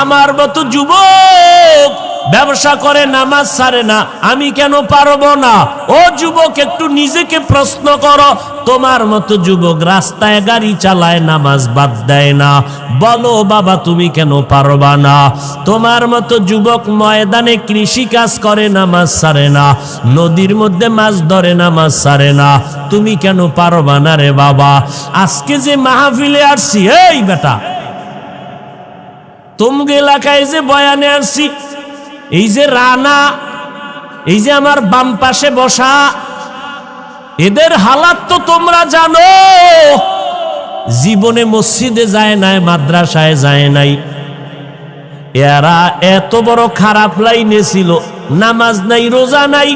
আমার মতো যুবক ব্যবসা করে নামাজ ছাড়ে না, আমি কেন পারবো না? ও যুবক, একটু নিজেকে প্রশ্ন করো, তোমার মতো যুবক রাস্তায় গাড়ি চালায়, নামাজ বাদ দেয় না, বলো বাবা তুমি কেন পারবা না? তোমার মতো যুবক ময়দানে কৃষি কাজ করে, নামাজ ছাড়ে না, নদীর মধ্যে মাছ ধরে, নামাজ ছাড়ে না, তুমি কেন পারবা না রে বাবা? আজকে যে মাহফিলে আসছি, এই বেটা তোমগে এলাকায় যে বয়ানে আসছি, এই যে রানা, এই যে আমার বাম পাশে বসা, এদের হালাত তো তোমরা জানো। জীবনে মসজিদে যায় নাই, মাদ্রাসায় যায় নাই। এরা এত বড় খারাপ লাইনে ছিল, নামাজ নাই, রোজা নাই।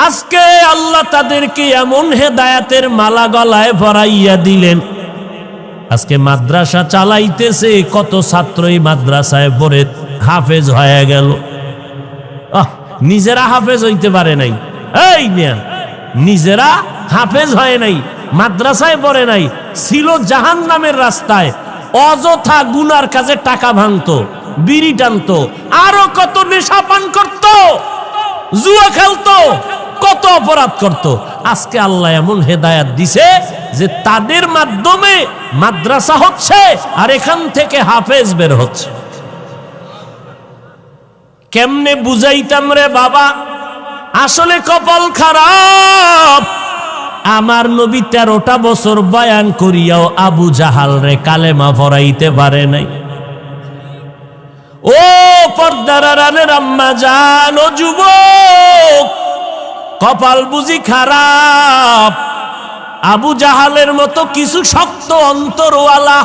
আজকে আল্লাহ তাদেরকে এমন হেদায়াতের মালা গলায় পরাইয়া দিলেন, আজকে মাদ্রাসা চালাইতেছে, কত ছাত্রই মাদ্রাসায় পড়ে হাফেজ হয়ে গেল। নিজেরা হাফেজ হইতে পারে নাই, এই মিয়া নিজেরা হাফেজ হয় নাই, মাদ্রাসায় পড়ে নাই, ছিল জাহান্নামের রাস্তায়, অযথা গুনার কাজে টাকা ভাঙতো, বিড়ি টানতো, আরো কত নেশা পান করত, জুয়া খেলতো, কত অপরাধ করত। আজকে আল্লাহ এমন হেদায়াত দিছে যে তাদের মাধ্যমে মাদ্রাসা হচ্ছে আর এখান থেকে হাফেজ বের হচ্ছে। কেমনে বুঝাইতাম রে বাবা, আসলে কপাল খারাপ। আমার নবী 13টা বছর বয়ান করিয়াও আবু জাহাল রে কালেমা পড়াইতে পারে নাই। ও পর্দার আড়ালের আম্মা জান, ও যুবক, কপাল বুঝি খারাপ। আবু জাহালের মতো কিছু শক্ত অন্তরওয়ালা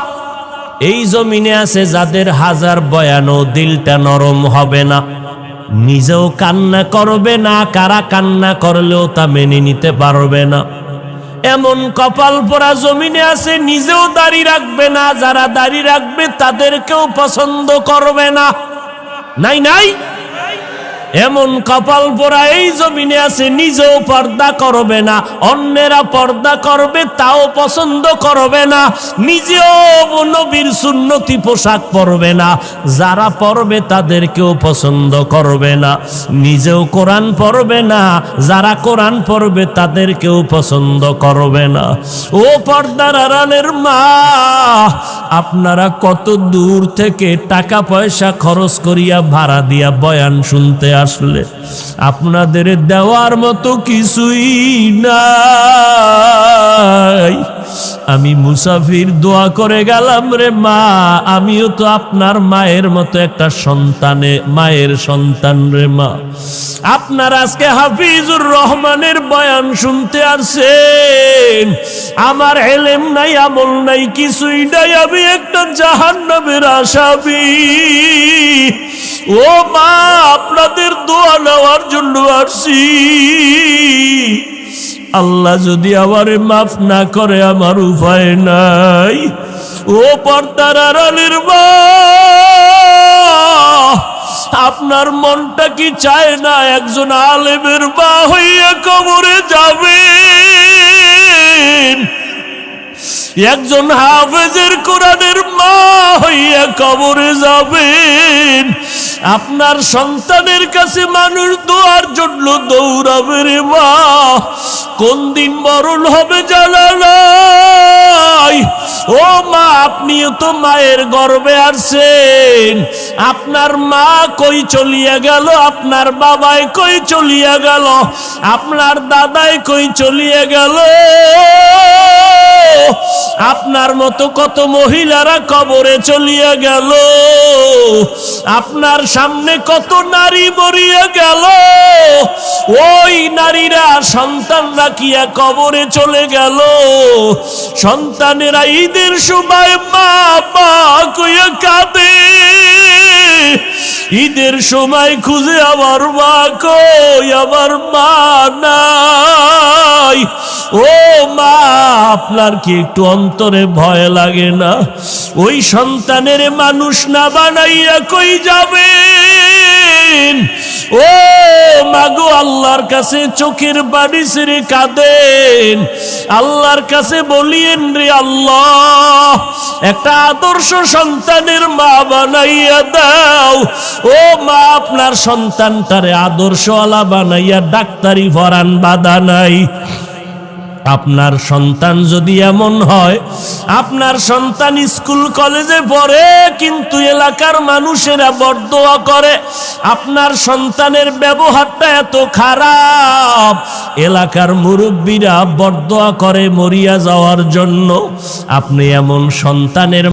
এই জমিনে আছে, যাদের হাজার বয়ানও দিলটা নরম হবে না, নিজেও কান্না করবে না, কারা কান্না করলেও তা মেনে নিতে পারবে না। এমন কপাল পোড়া জমিনে আছে, নিজেও দাড়ি রাখবে না, যারা দাড়ি রাখবে তাদেরকেও পছন্দ করবে না। নাই নাই, এমন কপাল পোড়া এই জমিনে আছে, নিজেও পর্দা করবে না, অন্যেরা পর্দা করবে তাও পছন্দ করবে না, নিজেও নবীর সুন্নতি পোশাক পরবে না, যারা পরবে তাদেরকেও পছন্দ করবে না, নিজেও কোরআন পড়বে না, যারা কোরআন পড়বে তাদেরকেও পছন্দ করবে না। ও পর্দার আড়ালের মা, আপনারা কত দূর থেকে টাকা পয়সা খরচ করিয়া ভাড়া দিয়া বয়ান শুনতে আসলে, আপনাদের দেওয়ার মতো কিছুই নাই। আমি মুসাফির দোয়া করে গেলাম রে মা, আমিও তো আপনার মায়ের মতো একটা সন্তানে, মায়ের সন্তান রে মা। আপনারা আজকে হাফিজুর রহমানের বয়ান শুনতে আসছেন, আমার এলেম নাই, আমল নাই, কিছুই নাই, আমি একটা জাহান্নামের আসামি। ও মা, আপনাদের দোয়া নেওয়ার জন্য আসছি। আল্লাহ যদি আমারে মাফ না করে আমার উপায় নাই। ও পর্দার আড়ালের মা, আপনার মনটা কি চায় না একজন আলেমের মা হইয়া কবরে যাবেন, একজন হাফেজের কোরআনের মা হইয়া কবরে যাবেন? আপনার সন্তানের কাছে মানুষ দোয়ার জন্য দৌড়াবে রে মা, কোন দিন মরণ হবে জানা নাই। ও মা, আপনিও তো মায়ের গর্ভে আসছেন, আপনার মা কই চলিয়া গেল, আপনার বাবাই কই চলিয়া গেল, আপনার দাদাই কই চলিয়া গেল, আপনার মতো কত মহিলারা কবরে চলিয়া গেল, আপনার সামনে কত নারী মরিয়া গেল, ওই নারীরা সন্তান রাখিয়া কবরে চলে গেল। সন্তানেরা ঈদের সময় মা মা কইয়া কাঁদে, ঈদের সময় খুঁজে আমার মা কই, আমার মা নাই। ও মা, আপনার কি একটু অন্তরে ভয় লাগে না? ওই সন্তানের মানুষ না বানাইয়া কই যাবেন? ও মাগো, আল্লাহর কাছে চোখের পানি ছেড়ে কাঁদেন, আল্লাহর কাছে বলিয়েন রে আল্লাহ, একটা আদর্শ সন্তানের মা বানাইয়া দাও। ও মা, আপনার সন্তানটারে আদর্শওয়ালা বানাইয়া ডাক্তারি পড়ান, বাধা নাই। আপনার সন্তান যদি এমন হয়, আপনার সন্তান স্কুল কলেজে পড়ে কিন্তু এলাকার মানুষেরা বরদোয়া করে, আপনার সন্তানের ব্যবহারটা এত খারাপ, এলাকার মুরব্বীরা বরদোয়া করে মরিয়া যাওয়ার জন্য, আপনি এমন সন্তানের